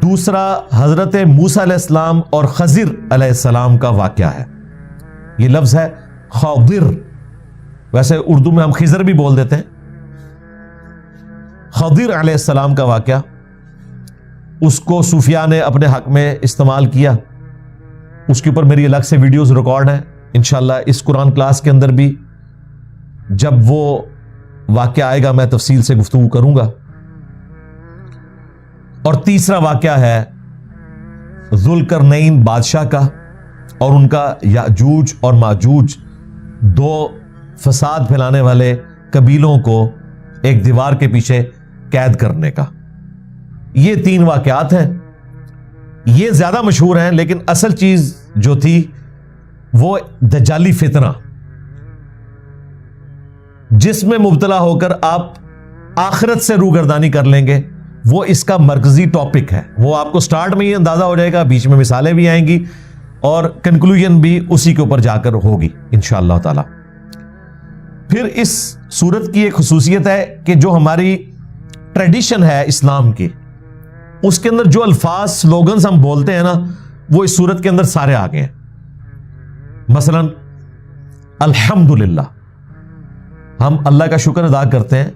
A: دوسرا حضرت موسیٰ علیہ السلام اور خضر علیہ السلام کا واقعہ ہے۔ یہ لفظ ہے خضر، ویسے اردو میں ہم خضر بھی بول دیتے ہیں۔ خضر علیہ السلام کا واقعہ، اس کو صوفیاء نے اپنے حق میں استعمال کیا، اس کے اوپر میری الگ سے ویڈیوز ریکارڈ ہیں، انشاءاللہ اس قرآن کلاس کے اندر بھی جب وہ واقعہ آئے گا میں تفصیل سے گفتگو کروں گا۔ اور تیسرا واقعہ ہے ذوالقرنین بادشاہ کا اور ان کا یاجوج اور ماجوج، دو فساد پھیلانے والے قبیلوں کو ایک دیوار کے پیچھے قید کرنے کا۔ یہ تین واقعات ہیں، یہ زیادہ مشہور ہیں، لیکن اصل چیز جو تھی وہ دجالی فتنہ، جس میں مبتلا ہو کر آپ آخرت سے روگردانی کر لیں گے، وہ اس کا مرکزی ٹاپک ہے۔ وہ آپ کو سٹارٹ میں ہی اندازہ ہو جائے گا، بیچ میں مثالیں بھی آئیں گی اور کنکلوژن بھی اسی کے اوپر جا کر ہوگی انشاءاللہ تعالی۔ پھر اس سورت کی ایک خصوصیت ہے کہ جو ہماری ٹریڈیشن ہے اسلام کی، اس کے اندر جو الفاظ سلوگنز ہم بولتے ہیں نا، وہ اس سورت کے اندر سارے آ گئے ہیں۔ مثلا الحمدللہ، ہم اللہ کا شکر ادا کرتے ہیں،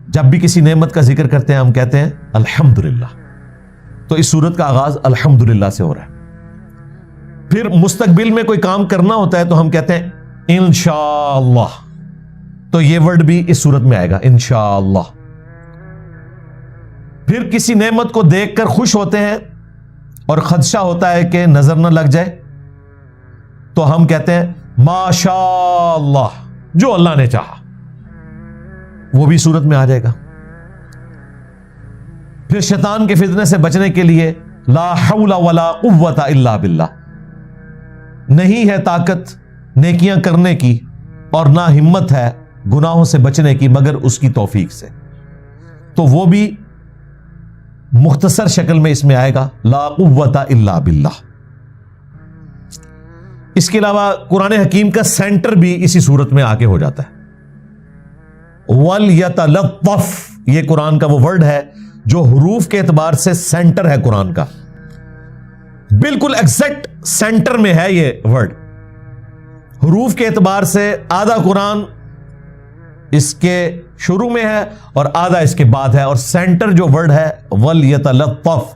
A: جب بھی کسی نعمت کا ذکر کرتے ہیں ہم کہتے ہیں الحمدللہ، تو اس سورت کا آغاز الحمدللہ سے ہو رہا ہے۔ پھر مستقبل میں کوئی کام کرنا ہوتا ہے تو ہم کہتے ہیں انشاءاللہ، تو یہ ورڈ بھی اس سورت میں آئے گا انشاءاللہ۔ پھر کسی نعمت کو دیکھ کر خوش ہوتے ہیں اور خدشہ ہوتا ہے کہ نظر نہ لگ جائے، تو ہم کہتے ہیں ماشاءاللہ، جو اللہ نے چاہا، وہ بھی صورت میں آ جائے گا۔ پھر شیطان کے فتنے سے بچنے کے لیے لا حول ولا قوت الا باللہ، نہیں ہے طاقت نیکیاں کرنے کی اور نہ ہمت ہے گناہوں سے بچنے کی مگر اس کی توفیق سے، تو وہ بھی مختصر شکل میں اس میں آئے گا لا قوت الا باللہ۔ اس کے علاوہ قرآن حکیم کا سینٹر بھی اسی صورت میں آگے ہو جاتا ہے۔ وَلْيَتَلَطَّفْ، یہ قرآن کا وہ ورڈ ہے جو حروف کے اعتبار سے سینٹر ہے قرآن کا، بالکل ایگزیکٹ سینٹر میں ہے یہ ورڈ۔ حروف کے اعتبار سے آدھا قرآن اس کے شروع میں ہے اور آدھا اس کے بعد ہے، اور سینٹر جو ورڈ ہے وَلْيَتَلَطَّفْ،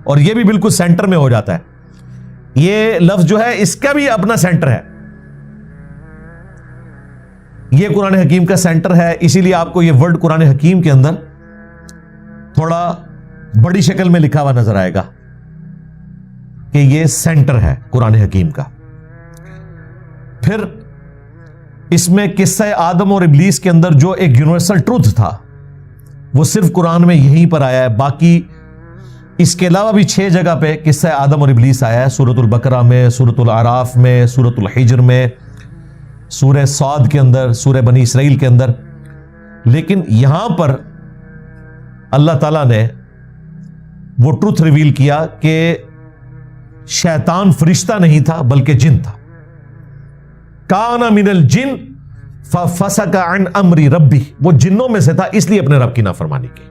A: اور یہ بھی بالکل سینٹر میں ہو جاتا ہے۔ یہ لفظ جو ہے اس کا بھی اپنا سینٹر ہے، یہ قرآن حکیم کا سینٹر ہے، اسی لیے آپ کو یہ ورڈ قرآن حکیم کے اندر تھوڑا بڑی شکل میں لکھا ہوا نظر آئے گا کہ یہ سینٹر ہے قرآن حکیم کا۔ پھر اس میں قصہ آدم اور ابلیس کے اندر جو ایک یونیورسل ٹروتھ تھا وہ صرف قرآن میں یہیں پر آیا ہے، باقی اس کے علاوہ بھی 6 جگہ پہ قصہ آدم اور ابلیس آیا ہے، سورۃ البقرہ میں، سورۃ الاعراف میں، سورۃ الحجر میں، سورہ صاد کے اندر، سورہ بنی اسرائیل کے اندر۔ لیکن یہاں پر اللہ تعالیٰ نے وہ ٹروتھ ریویل کیا کہ شیطان فرشتہ نہیں تھا بلکہ جن تھا۔ کان من الجن ففسق عن امر ربی، وہ جنوں میں سے تھا اس لیے اپنے رب کی نافرمانی کی۔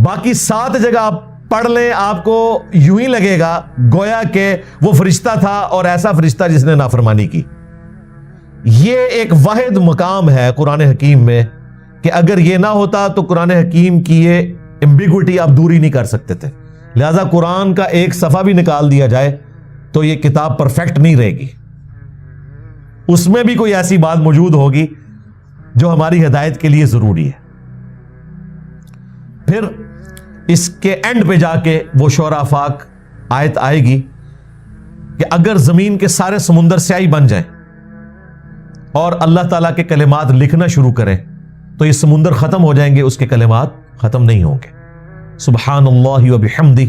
A: باقی 7 جگہ آپ پڑھ لیں، آپ کو یوں ہی لگے گا گویا کہ وہ فرشتہ تھا اور ایسا فرشتہ جس نے نافرمانی کی۔ یہ ایک واحد مقام ہے قرآن حکیم میں کہ اگر یہ نہ ہوتا تو قرآن حکیم کی یہ ایمبیگوٹی آپ دوری نہیں کر سکتے تھے، لہذا قرآن کا ایک صفحہ بھی نکال دیا جائے تو یہ کتاب پرفیکٹ نہیں رہے گی، اس میں بھی کوئی ایسی بات موجود ہوگی جو ہماری ہدایت کے لیے ضروری ہے۔ پھر اس کے اینڈ پہ جا کے وہ شعراء افاق آیت آئے گی کہ اگر زمین کے سارے سمندر سیاہی بن جائیں اور اللہ تعالیٰ کے کلمات لکھنا شروع کریں تو یہ سمندر ختم ہو جائیں گے، اس کے کلمات ختم نہیں ہوں گے۔ سبحان اللہ وبحمدہ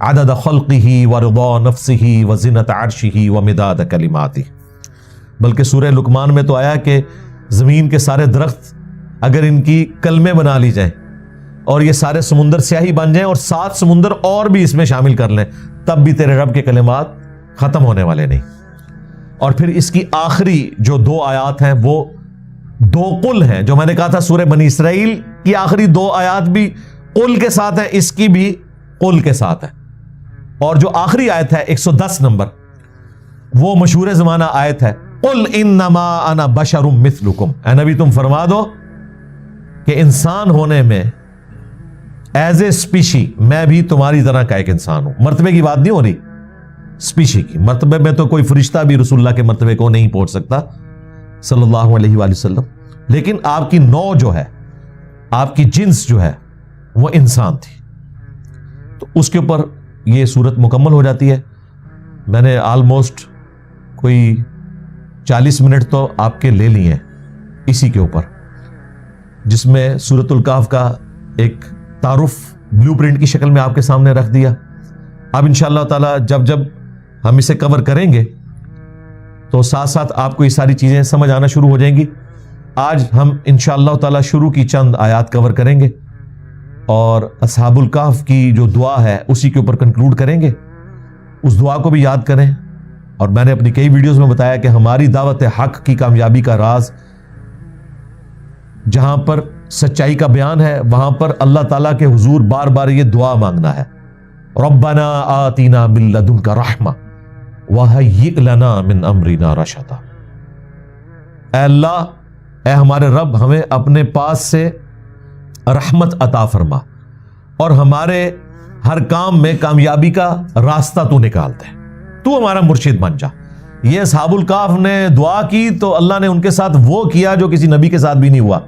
A: عدد خلقہ ورضا نفسہ وزنۃ عرشہ ومداد کلماتہ۔ بلکہ سورہ لقمان میں تو آیا کہ زمین کے سارے درخت اگر ان کی کلمے بنا لی جائیں اور یہ سارے سمندر سیاہی بن جائیں اور 7 سمندر اور بھی اس میں شامل کر لیں، تب بھی تیرے رب کے کلمات ختم ہونے والے نہیں۔ اور پھر اس کی آخری جو 2 آیات ہیں وہ 2 قل ہیں، جو میں نے کہا تھا سورہ بنی اسرائیل کی آخری 2 آیات بھی قل کے ساتھ ہیں، اس کی بھی قل کے ساتھ ہے۔ اور جو آخری آیت ہے 110 نمبر، وہ مشہور زمانہ آیت ہے، قل انما انا بشر مثلکم، اے نبی تم فرما دو کہ انسان ہونے میں ایز اے اسپیشی میں بھی تمہاری طرح کا ایک انسان ہوں۔ مرتبے کی بات نہیں ہو رہی، اسپیشی کی۔ مرتبے میں تو کوئی فرشتہ بھی رسول اللہ کے مرتبے کو نہیں پہنچ سکتا صلی اللہ علیہ وآلہ وسلم، لیکن آپ کی نوع جو ہے، آپ کی جنس جو ہے وہ انسان تھی، تو اس کے اوپر یہ صورت مکمل ہو جاتی ہے۔ میں نے آلموسٹ کوئی 40 منٹ تو آپ کے لے لیے ہیں اسی کے اوپر، جس میں سورۃ الکہف کا ایک تعارف بلو پرنٹ کی شکل میں آپ کے سامنے رکھ دیا۔ اب انشاءاللہ تعالی جب جب ہم اسے کور کریں گے تو ساتھ ساتھ آپ کو یہ ساری چیزیں سمجھ آنا شروع ہو جائیں گی۔ آج ہم انشاءاللہ تعالی شروع کی چند آیات کور کریں گے اور اصحاب الکہف کی جو دعا ہے اسی کے اوپر کنکلوڈ کریں گے۔ اس دعا کو بھی یاد کریں، اور میں نے اپنی کئی ویڈیوز میں بتایا کہ ہماری دعوت حق کی کامیابی کا راز، جہاں پر سچائی کا بیان ہے وہاں پر اللہ تعالیٰ کے حضور بار بار یہ دعا مانگنا ہے، ربنا آتینا من لدنک رحمہ وہیئ لنا من امرنا رشدا۔ اے اللہ، اے ہمارے رب، ہمیں اپنے پاس سے رحمت عطا فرما اور ہمارے ہر کام میں کامیابی کا راستہ تو نکال دے، تو ہمارا مرشد بن جا۔ یہ اصحاب الکہف نے دعا کی تو اللہ نے ان کے ساتھ وہ کیا جو کسی نبی کے ساتھ بھی نہیں ہوا۔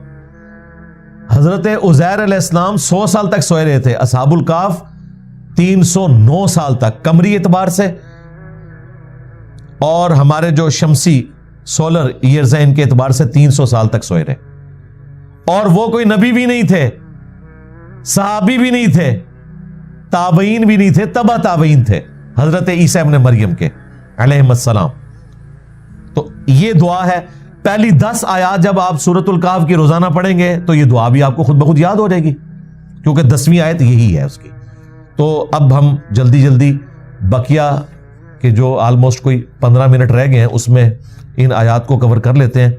A: حضرت عزیر علیہ السلام 100 سال تک سوئے رہے تھے، اصحاب الکہف 309 سال تک قمری اعتبار سے، اور ہمارے جو شمسی سولر ایئرز ہیں ان کے اعتبار سے 300 سال تک سوئے رہے، اور وہ کوئی نبی بھی نہیں تھے، صحابی بھی نہیں تھے، تابعین بھی نہیں تھے، تبع تابعین تھے حضرت عیسیٰ ابن مریم کے علیہ السلام۔ تو یہ دعا ہے۔ پہلی 10 آیات جب آپ سورۃ الکہف کی روزانہ پڑھیں گے تو یہ دعا بھی آپ کو خود بخود یاد ہو جائے گی، کیونکہ 10ویں آیت یہی ہے اس کی۔ تو اب ہم جلدی جلدی بقیہ کے جو آلموسٹ کوئی 15 منٹ رہ گئے ہیں اس میں ان آیات کو کور کر لیتے ہیں۔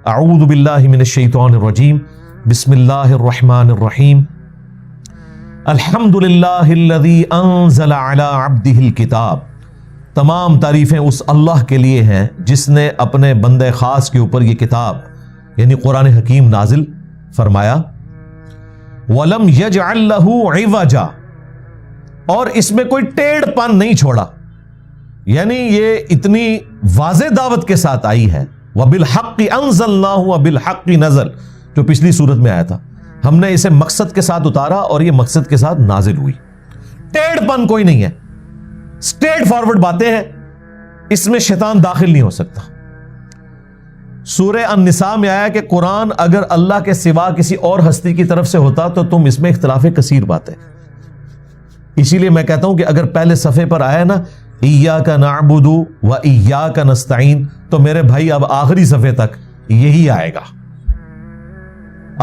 A: اعوذ باللہ من الشیطان الرجیم، بسم اللہ الرحمن الرحیم، الحمد للہ الذی انزل علی عبدہ الکتاب، تمام تعریفیں اس اللہ کے لیے ہیں جس نے اپنے بندے خاص کے اوپر یہ کتاب یعنی قرآن حکیم نازل فرمایا۔ وَلَمْ يَجْعَلْ لَهُ عِوَجًا، اور اس میں کوئی ٹیڑھ پن نہیں چھوڑا، یعنی یہ اتنی واضح دعوت کے ساتھ آئی ہے۔ وَبِالْحَقِّ أَنزَلْنَاهُ وَبِالْحَقِّ نَزَلَ، جو پچھلی صورت میں آیا تھا، ہم نے اسے مقصد کے ساتھ اتارا اور یہ مقصد کے ساتھ نازل ہوئی۔ ٹیڑھ پن کوئی نہیں ہے، اسٹریٹ فارورڈ باتیں ہیں، اس میں شیطان داخل نہیں ہو سکتا۔ سورہ النساء میں آیا کہ قرآن اگر اللہ کے سوا کسی اور ہستی کی طرف سے ہوتا تو تم اس میں اختلاف کثیر باتیں۔ اسی لیے میں کہتا ہوں کہ اگر پہلے صفحے پر آیا نا ایاک نعبد و ایاک نستعین، تو میرے بھائی اب آخری صفحے تک یہی آئے گا،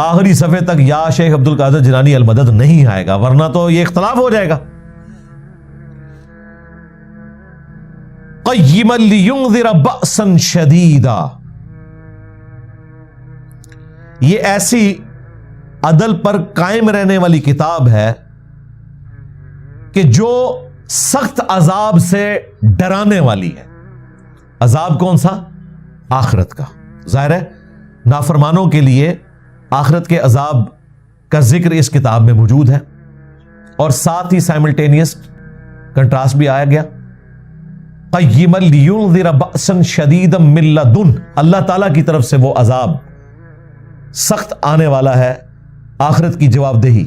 A: آخری صفحے تک یا شیخ عبد القادر جیلانی المدد نہیں آئے گا، ورنہ تو یہ اختلاف ہو جائے گا۔ قیما لینذر بأسا شدیدا، یہ ایسی عدل پر قائم رہنے والی کتاب ہے کہ جو سخت عذاب سے ڈرانے والی ہے۔ عذاب کون سا؟ آخرت کا۔ ظاہر ہے نافرمانوں کے لیے آخرت کے عذاب کا ذکر اس کتاب میں موجود ہے، اور ساتھ ہی سائملٹینیس کنٹراسٹ بھی آیا گیا۔ قیما لینذر بأسا شدیدا من لدن، اللہ تعالیٰ کی طرف سے وہ عذاب سخت آنے والا ہے، آخرت کی جواب دہی۔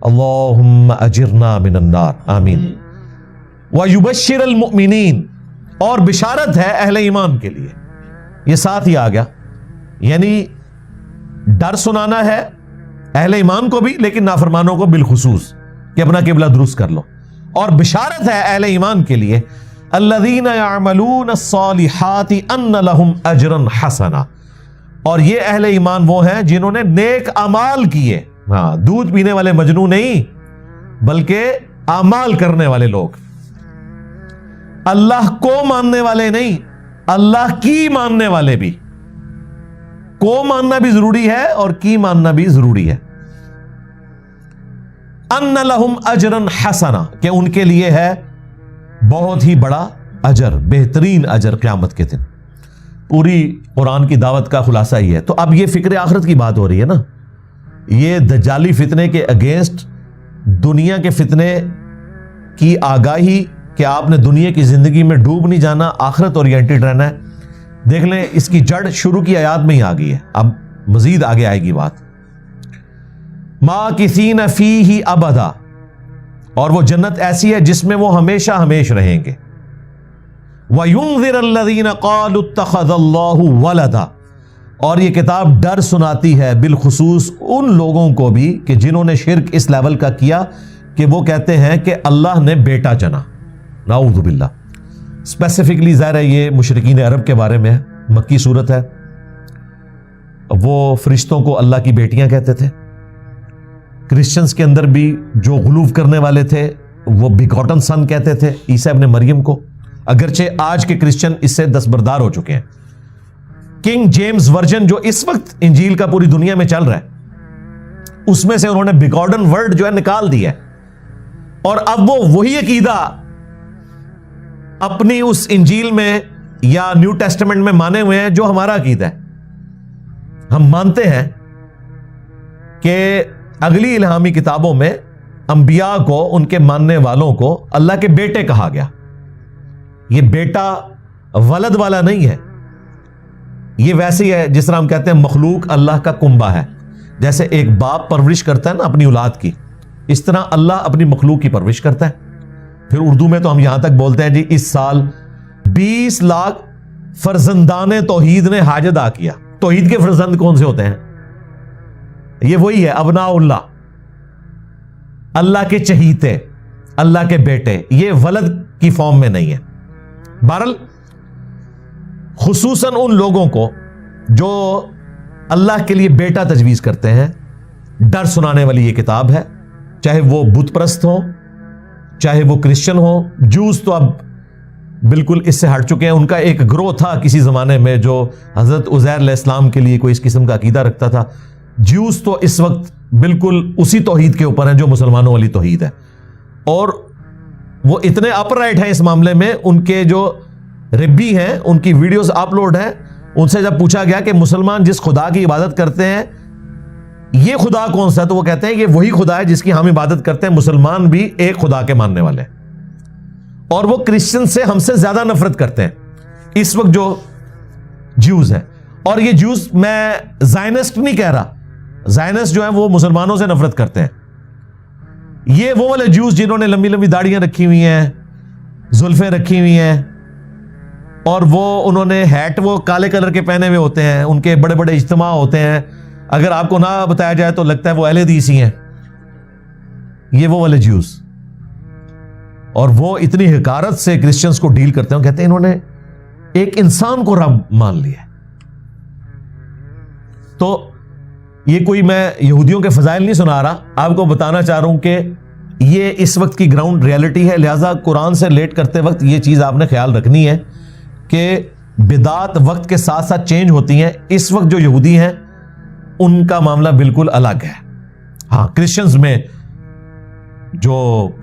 A: اللہم اجرنا من النار، آمین۔ وَيُبَشِّرَ الْمُؤْمِنِينَ، اور بشارت ہے اہل ایمان کے لیے، یہ ساتھ ہی آ گیا، یعنی ڈر سنانا ہے اہل ایمان کو بھی لیکن نافرمانوں کو بالخصوص کہ اپنا قبلہ درست کر لو، اور بشارت ہے اہل ایمان کے لیے الذین یعملون الصالحات ان لہم اجرا حسنا، اور یہ اہل ایمان وہ ہیں جنہوں نے نیک اعمال کیے، ہاں، دودھ پینے والے مجنو نہیں بلکہ اعمال کرنے والے لوگ، اللہ کو ماننے والے نہیں، اللہ کی ماننے والے بھی۔ کو ماننا بھی ضروری ہے اور کی ماننا بھی ضروری ہے۔ ان لہم اجرا حسنا، کہ ان کے لیے ہے بہت ہی بڑا اجر، بہترین اجر قیامت کے دن۔ پوری قرآن کی دعوت کا خلاصہ ہی ہے۔ تو اب یہ فکر آخرت کی بات ہو رہی ہے نا، یہ دجالی فتنے کے اگینسٹ دنیا کے فتنے کی آگاہی کہ آپ نے دنیا کی زندگی میں ڈوب نہیں جانا، آخرت اورینٹڈ رہنا ہے۔ دیکھ لیں اس کی جڑ شروع کی آیات میں ہی آ گئی ہے، اب مزید آگے آئے گی بات۔ ماکثین فیہ ابدا، اور وہ جنت ایسی ہے جس میں وہ ہمیشہ ہمیش رہیں گے۔ وَيُنذِرَ الَّذِينَ قَالُوا اتَّخَذَ اللَّهُ وَلَدًا، اور یہ کتاب ڈر سناتی ہے بالخصوص ان لوگوں کو بھی کہ جنہوں نے شرک اس لیول کا کیا کہ وہ کہتے ہیں کہ اللہ نے بیٹا جنا، نعوذ باللہ۔ اسپیسیفکلی ظاہر ہے یہ مشرکین عرب کے بارے میں ہے، مکی صورت ہے۔ وہ فرشتوں کو اللہ کی بیٹیاں کہتے تھے۔ کرسچنز کے اندر بھی جو غلوف کرنے والے تھے وہ بیگاٹن سن کہتے تھے عیسیٰ ابن مریم کو، اگرچہ آج کے کرسچن اس سے دستبردار ہو چکے ہیں۔ کنگ جیمز ورژن جو اس وقت انجیل کا پوری دنیا میں چل رہا ہے، اس میں سے انہوں نے بیگاٹن ورڈ جو ہے نکال دیا ہے، اور اب وہ وہی عقیدہ اپنی اس انجیل میں یا نیو ٹیسٹمنٹ میں مانے ہوئے ہیں جو ہمارا عقیدہ ہے۔ ہم مانتے ہیں کہ اگلی الہامی کتابوں میں انبیاء کو، ان کے ماننے والوں کو اللہ کے بیٹے کہا گیا۔ یہ بیٹا ولد والا نہیں ہے، یہ ویسے ہی ہے جس طرح ہم کہتے ہیں مخلوق اللہ کا کنبہ ہے۔ جیسے ایک باپ پرورش کرتا ہے نا اپنی اولاد کی، اس طرح اللہ اپنی مخلوق کی پرورش کرتا ہے۔ پھر اردو میں تو ہم یہاں تک بولتے ہیں جی اس سال 20 لاکھ فرزندان توحید نے حاج ادا کیا۔ توحید کے فرزند کون سے ہوتے ہیں؟ یہ وہی ہے ابناء اللہ، اللہ کے چہیتے، اللہ کے بیٹے، یہ ولد کی فارم میں نہیں ہے۔ بہرحال خصوصاً ان لوگوں کو جو اللہ کے لیے بیٹا تجویز کرتے ہیں، ڈر سنانے والی یہ کتاب ہے، چاہے وہ بت پرست ہو، چاہے وہ کرسچن ہو۔ جوز تو اب بالکل اس سے ہٹ چکے ہیں، ان کا ایک گروہ تھا کسی زمانے میں جو حضرت عزیر علیہ السلام کے لیے کوئی اس قسم کا عقیدہ رکھتا تھا۔ جوز تو اس وقت بالکل اسی توحید کے اوپر ہیں جو مسلمانوں والی توحید ہے، اور وہ اتنے اپ رائٹ ہیں اس معاملے میں، ان کے جو ربی ہیں ان کی ویڈیوز اپلوڈ ہیں۔ ان سے جب پوچھا گیا کہ مسلمان جس خدا کی عبادت کرتے ہیں یہ خدا کون سا ہے، تو وہ کہتے ہیں یہ وہی خدا ہے جس کی ہم عبادت کرتے ہیں۔ مسلمان بھی ایک خدا کے ماننے والے ہیں، اور وہ کرسچن سے ہم سے زیادہ نفرت کرتے ہیں اس وقت جو جیوز ہیں۔ اور یہ جیوز میں زائنسٹ نہیں کہہ رہا، زائنسٹ جو ہیں وہ مسلمانوں سے نفرت کرتے ہیں۔ یہ وہ والے جیوز جنہوں نے لمبی لمبی داڑیاں رکھی ہوئی ہیں، زلفیں رکھی ہوئی ہیں، اور وہ انہوں نے ہیٹ وہ کالے کلر کے پہنے ہوئے ہوتے ہیں، ان کے بڑے بڑے اجتماع ہوتے ہیں، اگر آپ کو نہ بتایا جائے تو لگتا ہے وہ اہل حدیث ہی ہیں۔ یہ وہ والے جیوز، اور وہ اتنی حقارت سے کرسچنز کو ڈیل کرتے ہیں، کہتے ہیں انہوں نے ایک انسان کو رب مان لیا۔ تو یہ کوئی میں یہودیوں کے فضائل نہیں سنا رہا، آپ کو بتانا چاہ رہا ہوں کہ یہ اس وقت کی گراؤنڈ ریالٹی ہے، لہذا قرآن سے ریلیٹ کرتے وقت یہ چیز آپ نے خیال رکھنی ہے کہ بدعات وقت کے ساتھ ساتھ چینج ہوتی ہیں۔ اس وقت جو یہودی ہیں ان کا معاملہ بالکل الگ ہے۔ ہاں، کرسچنز میں جو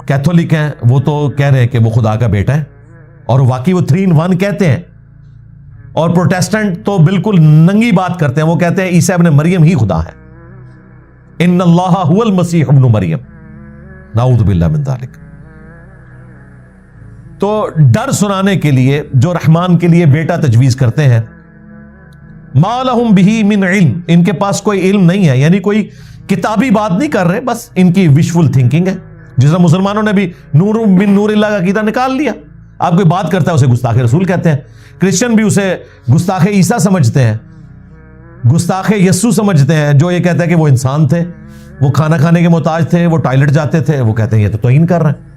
A: کیتھولک ہیں وہ تو کہہ رہے ہیں کہ وہ خدا کا بیٹا ہے، اور واقعی وہ 3 in 1 کہتے ہیں، اور پروٹیسٹنٹ تو بالکل ننگی بات کرتے ہیں، وہ کہتے ہیں عیسیٰ ابن مریم ہی خدا ہے، ان اللہ هو المسیح ابن مریم، نعوذ باللہ من ذلک۔ تو ڈر سنانے کے لیے جو رحمان کے لیے بیٹا تجویز کرتے ہیں، ما لہم بہ من علم، ان کے پاس کوئی علم نہیں ہے، یعنی کوئی کتابی بات نہیں کر رہے، بس ان کی وشفل تھنکنگ ہے۔ جس طرح مسلمانوں نے بھی نور من نور اللہ کا عقیدہ نکال لیا، آپ کوئی بات کرتا ہے اسے گستاخ رسول کہتے ہیں، کرسچن بھی اسے گستاخ عیسیٰ سمجھتے ہیں، گستاخ یسوع سمجھتے ہیں، جو یہ کہتا ہے کہ وہ انسان تھے، وہ کھانا کھانے کے محتاج تھے، وہ ٹوائلٹ جاتے تھے، وہ کہتے ہیں یہ تو توہین کر رہے ہیں۔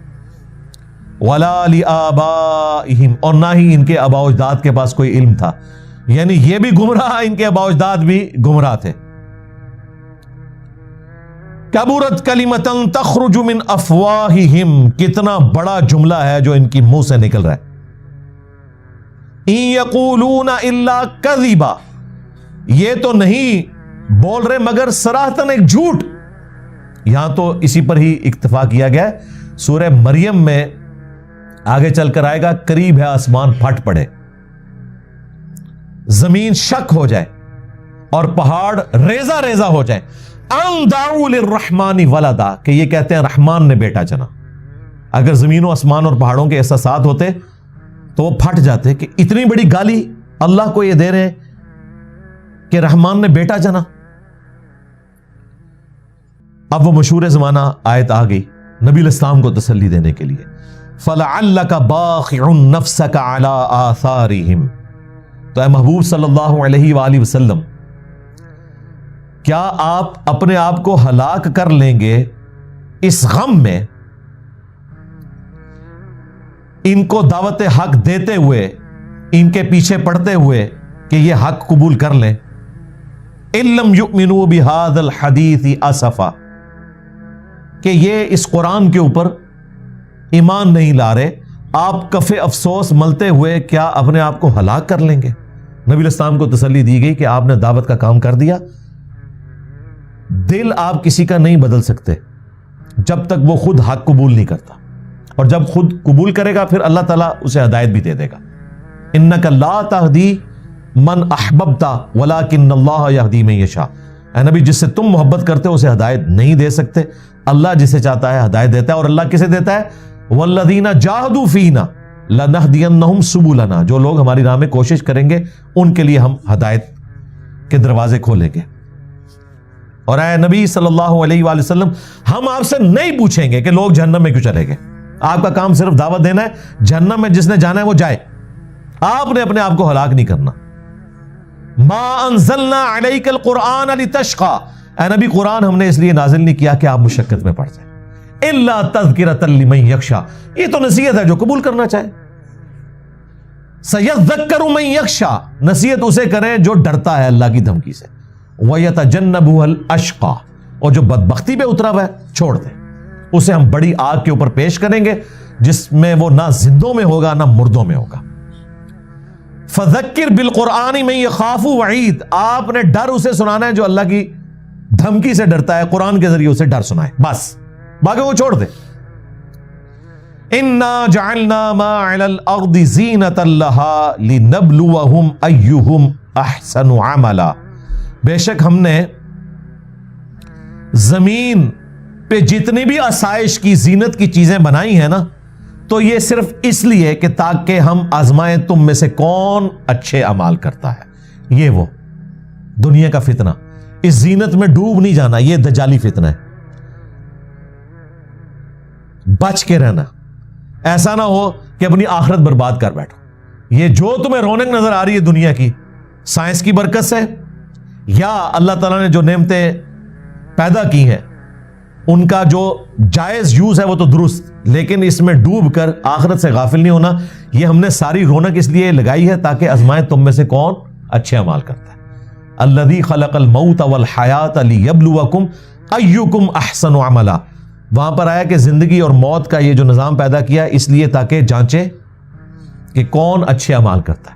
A: وَلَا لِآبَائِهِمْ، اور نہ ہی ان کے آباء و اجداد کے پاس کوئی علم تھا، یعنی یہ بھی گمراہ، ان کے آباء و اجداد بھی گمراہ تھے۔ کبرت کلمتن تخرج من افواہہم، کتنا بڑا جملہ ہے جو ان کی منہ سے نکل رہا ہے. ان یقولون الا کذبا، یہ تو نہیں بول رہے مگر صراحتاً ایک جھوٹ. یہاں تو اسی پر ہی اکتفا کیا گیا ہے. سورہ مریم میں آگے چل کر آئے گا، قریب ہے آسمان پھٹ پڑے، زمین شک ہو جائے اور پہاڑ ریزہ ریزہ ہو جائے. ان دعوا للرحمن ولدا، کہ یہ کہتے ہیں رحمان نے بیٹا چنا. اگر زمین و آسمان اور پہاڑوں کے احساسات ہوتے تو وہ پھٹ جاتے کہ اتنی بڑی گالی اللہ کو یہ دے رہے ہیں کہ رحمان نے بیٹا چنا. اب وہ مشہور زمانہ آیت آ گئی نبی الاسلام کو تسلی دینے کے لیے، فَلَعَلَّكَ بَاخِعٌ نَفْسَكَ عَلَىٰ آثَارِهِمْ. تو اے محبوب صلی اللہ علیہ وآلہ وسلم، کیا آپ اپنے آپ کو ہلاک کر لیں گے اس غم میں، ان کو دعوت حق دیتے ہوئے، ان کے پیچھے پڑتے ہوئے کہ یہ حق قبول کر لیں. إِن لَّمْ يُؤْمِنُوا بِهَذَا الْحَدِيثِ أَسَفًا، کہ یہ اس قرآن کے اوپر ایمان نہیں لا رہے، آپ کف افسوس ملتے ہوئے کیا اپنے آپ کو ہلاک کر لیں گے؟ نبی الاسلام کو تسلی دی گئی کہ آپ نے دعوت کا کام کر دیا. دل آپ کسی کا نہیں بدل سکتے جب تک وہ خود حق قبول نہیں کرتا، اور جب خود قبول کرے گا پھر اللہ تعالیٰ اسے ہدایت بھی دے دے گا. اِنَّكَ لَا تَهْدِي مَنْ أَحْبَبْتَ وَلَكِنَّ اللَّهَ يَهْدِي مَن يَشَاءُ. اے نبی، جس سے تم محبت کرتے ہو اسے ہدایت نہیں دے سکتے، اللہ جسے چاہتا ہے ہدایت دیتا ہے. اور اللہ کسے دیتا ہے؟ وَالَّذِينَ جَاهَدُوا فِينَا لَنَهْدِيَنَّهُمْ سُبُلَنَا. جو لوگ ہماری راہ میں کوشش کریں گے ان کے لیے ہم ہدایت کے دروازے کھولیں گے. اور اے نبی صلی اللہ علیہ وآلہ وسلم، ہم آپ سے نہیں پوچھیں گے کہ لوگ جہنم میں کیوں چلے گئے. آپ کا کام صرف دعوت دینا ہے. جہنم میں جس نے جانا ہے وہ جائے، آپ نے اپنے آپ کو ہلاک نہیں کرنا. ما انزلنا علیک القرآن لتشقى. اے نبی، قرآن ہم نے اس لیے نازل نہیں کیا کہ آپ مشقت میں پڑ جائیں. الا تذکرۃ لمن یخشی، یہ تو نصیحت ہے جو قبول کرنا چاہے. سیذکر من یخشی، نصیحت اسے کریں جو ڈرتا ہے اللہ کی دھمکی سے. ویتجنبها الاشقى، اور جو بدبختی پہ اترا ہوا ہے چھوڑ دیں، اسے ہم بڑی آگ کے اوپر پیش کریں گے جس میں وہ نہ زندوں میں ہوگا نہ مردوں میں ہوگا. فذکر بالقرآن من یخاف وعید، آپ نے ڈر اسے سنانا ہے جو اللہ کی دھمکی سے ڈرتا ہے، قرآن کے ذریعے اسے ڈر سنائے، بس باقی وہ چھوڑ دے. انا جعلنا ما علی الارض زینۃ لها لنبلوہم ایہم احسن عملا. بے شک ہم نے زمین پہ جتنی بھی آسائش کی زینت کی چیزیں بنائی ہیں نا، تو یہ صرف اس لیے کہ تاکہ ہم آزمائیں تم میں سے کون اچھے اعمال کرتا ہے. یہ وہ دنیا کا فتنہ، اس زینت میں ڈوب نہیں جانا، یہ دجالی فتنہ ہے. بچ کے رہنا، ایسا نہ ہو کہ اپنی آخرت برباد کر بیٹھو. یہ جو تمہیں رونق نظر آ رہی ہے دنیا کی، سائنس کی برکت سے یا اللہ تعالیٰ نے جو نعمتیں پیدا کی ہیں ان کا جو جائز یوز ہے وہ تو درست، لیکن اس میں ڈوب کر آخرت سے غافل نہیں ہونا. یہ ہم نے ساری رونق اس لیے لگائی ہے تاکہ آزمائیں تم میں سے کون اچھے اعمال کرتا ہے. الذی خلق الموت والحیات لیبلوکم ایکم احسن عملا. وہاں پر آیا کہ زندگی اور موت کا یہ جو نظام پیدا کیا اس لیے تاکہ جانچے کہ کون اچھے اعمال کرتا ہے.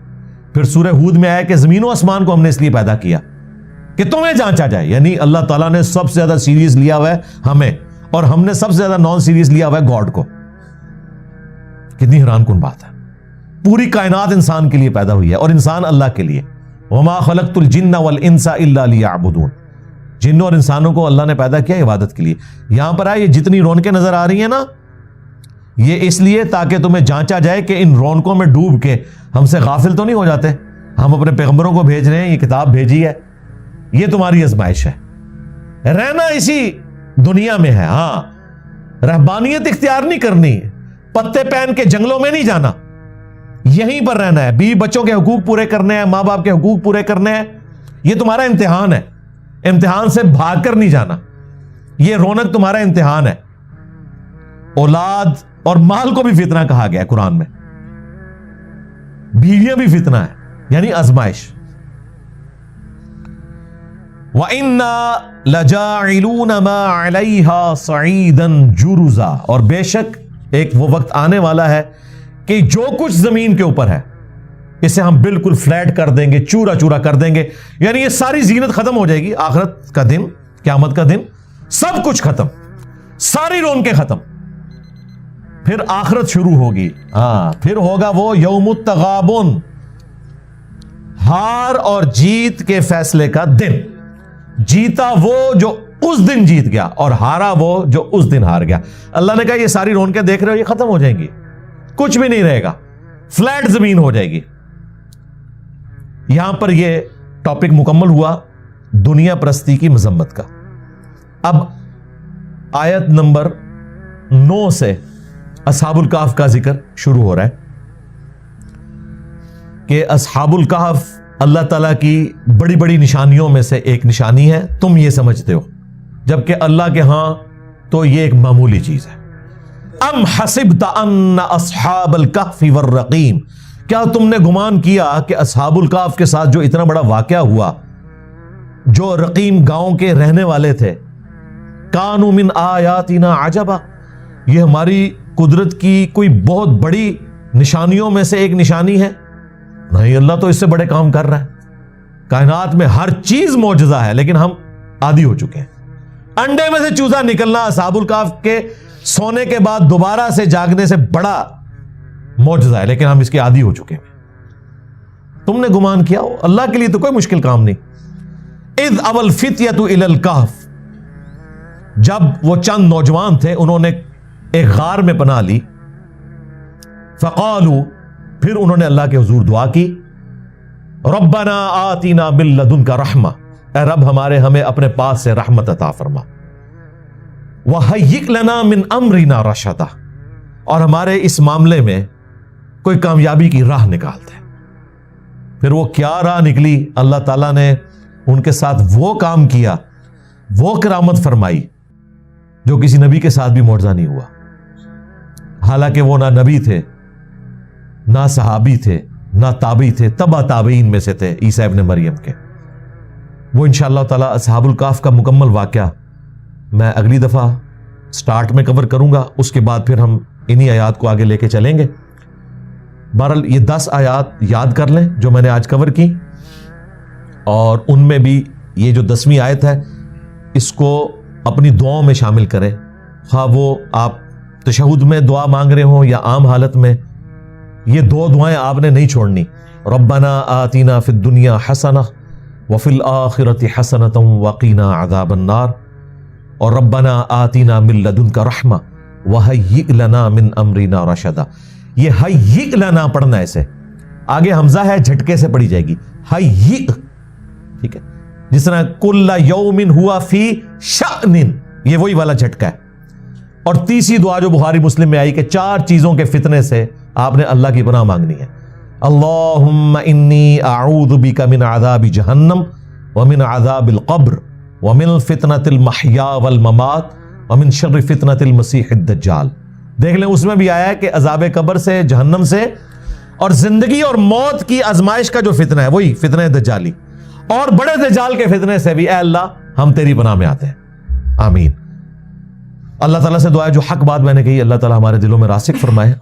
A: پھر سورہ ہود میں آیا کہ زمین و آسمان کو ہم نے اس لیے پیدا کیا کہ تمہیں جانچا جائے. یعنی اللہ تعالیٰ نے سب سے زیادہ سیریس لیا ہوا ہے ہمیں، اور ہم نے سب سے زیادہ نان سیریس لیا ہوا ہے گاڈ کو. کتنی حیران کن بات ہے. پوری کائنات انسان کے لیے پیدا ہوئی ہے اور انسان اللہ کے لیے. وما خلقت الجن والانس الا لیعبدون. جنوں اور انسانوں کو اللہ نے پیدا کیا عبادت کے لیے. یہاں پر یہ جتنی رونقیں نظر آ رہی ہیں نا، یہ اس لیے تاکہ تمہیں جانچا جائے کہ ان رونقوں میں ڈوب کے ہم سے غافل تو نہیں ہو جاتے. ہم اپنے پیغمبروں کو بھیج رہے ہیں، یہ کتاب بھیجی ہے، یہ تمہاری آزمائش ہے. رہنا اسی دنیا میں ہے، ہاں رہبانیت اختیار نہیں کرنی، پتے پہن کے جنگلوں میں نہیں جانا، یہیں پر رہنا ہے. بیوی بچوں کے حقوق پورے کرنے ہیں، ماں باپ کے حقوق پورے کرنے ہیں. یہ تمہارا امتحان ہے، امتحان سے بھاگ کر نہیں جانا. یہ رونق تمہارا امتحان ہے. اولاد اور مال کو بھی فتنہ کہا گیا ہے قرآن میں، بیویاں بھی فتنہ ہے، یعنی آزمائش. وَإِنَّا لجاعلون ما علیہا صعیدا جرزا، اور بے شک ایک وہ وقت آنے والا ہے کہ جو کچھ زمین کے اوپر ہے اسے ہم بالکل فلیٹ کر دیں گے، چورا چورا کر دیں گے. یعنی یہ ساری زینت ختم ہو جائے گی. آخرت کا دن، قیامت کا دن، سب کچھ ختم، ساری رونقیں ختم. پھر آخرت شروع ہوگی. پھر ہوگا وہ یوم التغابن، ہار اور جیت کے فیصلے کا دن. جیتا وہ جو اس دن جیت گیا، اور ہارا وہ جو اس دن ہار گیا. اللہ نے کہا یہ ساری رونقیں دیکھ رہے ہو، یہ ختم ہو جائیں گی، کچھ بھی نہیں رہے گا، فلیٹ زمین ہو جائے گی. یہاں پر یہ ٹاپک مکمل ہوا دنیا پرستی کی مذمت کا. اب آیت نمبر 9 سے اصحاب الکہف کا ذکر شروع ہو رہا ہے کہ اصحاب الکہف اللہ تعالیٰ کی بڑی بڑی نشانیوں میں سے ایک نشانی ہے. تم یہ سمجھتے ہو، جبکہ اللہ کے ہاں تو یہ ایک معمولی چیز ہے. ام حسبت ان اصحاب الکہف والرقیم، کیا تم نے گمان کیا کہ اصحاب الکہف کے ساتھ جو اتنا بڑا واقعہ ہوا، جو رقیم گاؤں کے رہنے والے تھے، کانوا من آیاتنا عجبا، یہ ہماری قدرت کی کوئی بہت بڑی نشانیوں میں سے ایک نشانی ہے؟ نہیں، اللہ تو اس سے بڑے کام کر رہا ہے. کائنات میں ہر چیز معجزہ ہے، لیکن ہم عادی ہو چکے ہیں. انڈے میں سے چوزا نکلنا اصحاب الکہف کے سونے کے بعد دوبارہ سے جاگنے سے بڑا معجزہ ہے، لیکن ہم اس کے عادی ہو چکے ہیں. تم نے گمان کیا ہو، اللہ کے لیے تو کوئی مشکل کام نہیں. اذ اول فتیۃ الی الکہف، جب وہ چند نوجوان تھے انہوں نے ایک غار میں پناہ لی. فقالوا، پھر انہوں نے اللہ کے حضور دعا کی، ربنا آتنا من لدنک رحمہ، اے رب ہمارے ہمیں اپنے پاس سے رحمت عطا فرما. وہیئ لنا من امرنا رشدا، اور ہمارے اس معاملے میں کوئی کامیابی کی راہ نکال دے. پھر وہ کیا راہ نکلی؟ اللہ تعالیٰ نے ان کے ساتھ وہ کام کیا، وہ کرامت فرمائی جو کسی نبی کے ساتھ بھی معجزہ نہیں ہوا. حالانکہ وہ نہ نبی تھے، نہ صحابی تھے، نہ تابعی تھے، تبع تابعین میں سے تھے عیسیٰ ابن مریم کے. وہ انشاءاللہ تعالی اصحاب الکہف کا مکمل واقعہ میں اگلی دفعہ سٹارٹ میں کور کروں گا. اس کے بعد پھر ہم انہی آیات کو آگے لے کے چلیں گے. بہرحال یہ 10 آیات یاد کر لیں جو میں نے آج کور کی، اور ان میں بھی یہ جو 10ویں آیت ہے اس کو اپنی دعاؤں میں شامل کریں. خواہ وہ آپ تشہد میں دعا مانگ رہے ہوں یا عام حالت میں، یہ 2 دعائیں آپ نے نہیں چھوڑنی. ربنا آتنا فی الدنیا حسنہ وفی الآخرۃ حسنۃ وقنا عذاب النار، اور ربنا آتنا من لدنک رحمہ وہیئ لنا من امرنا رشدا. یہ ہیئ لنا پڑھنا ہے، اسے آگے حمزہ ہے، جھٹکے سے پڑھی جائے گی، ہیئ. ٹھیک ہے، جس طرح کل یوم ہوا فی شأن، یہ وہی والا جھٹکا ہے. اور تیسری دعا جو بخاری مسلم میں آئی کہ 4 چیزوں کے فتنے سے آپ نے اللہ کی پناہ مانگنی ہے. اللہم انی اعوذ بک من عذاب جہنم ومن عذاب القبر ومن فتنۃ المحیا والممات ومن شر فتنۃ المسیح الدجال. دیکھ لیں اس میں بھی آیا ہے کہ عذاب قبر سے، جہنم سے، اور زندگی اور موت کی آزمائش کا جو فتنہ ہے وہی فتنہ دجالی، اور بڑے دجال کے فتنے سے بھی اے اللہ ہم تیری پناہ میں آتے ہیں. آمین. اللہ تعالیٰ سے دعا ہے جو حق بات میں نے کہی اللہ تعالیٰ ہمارے دلوں میں راسخ فرمائے.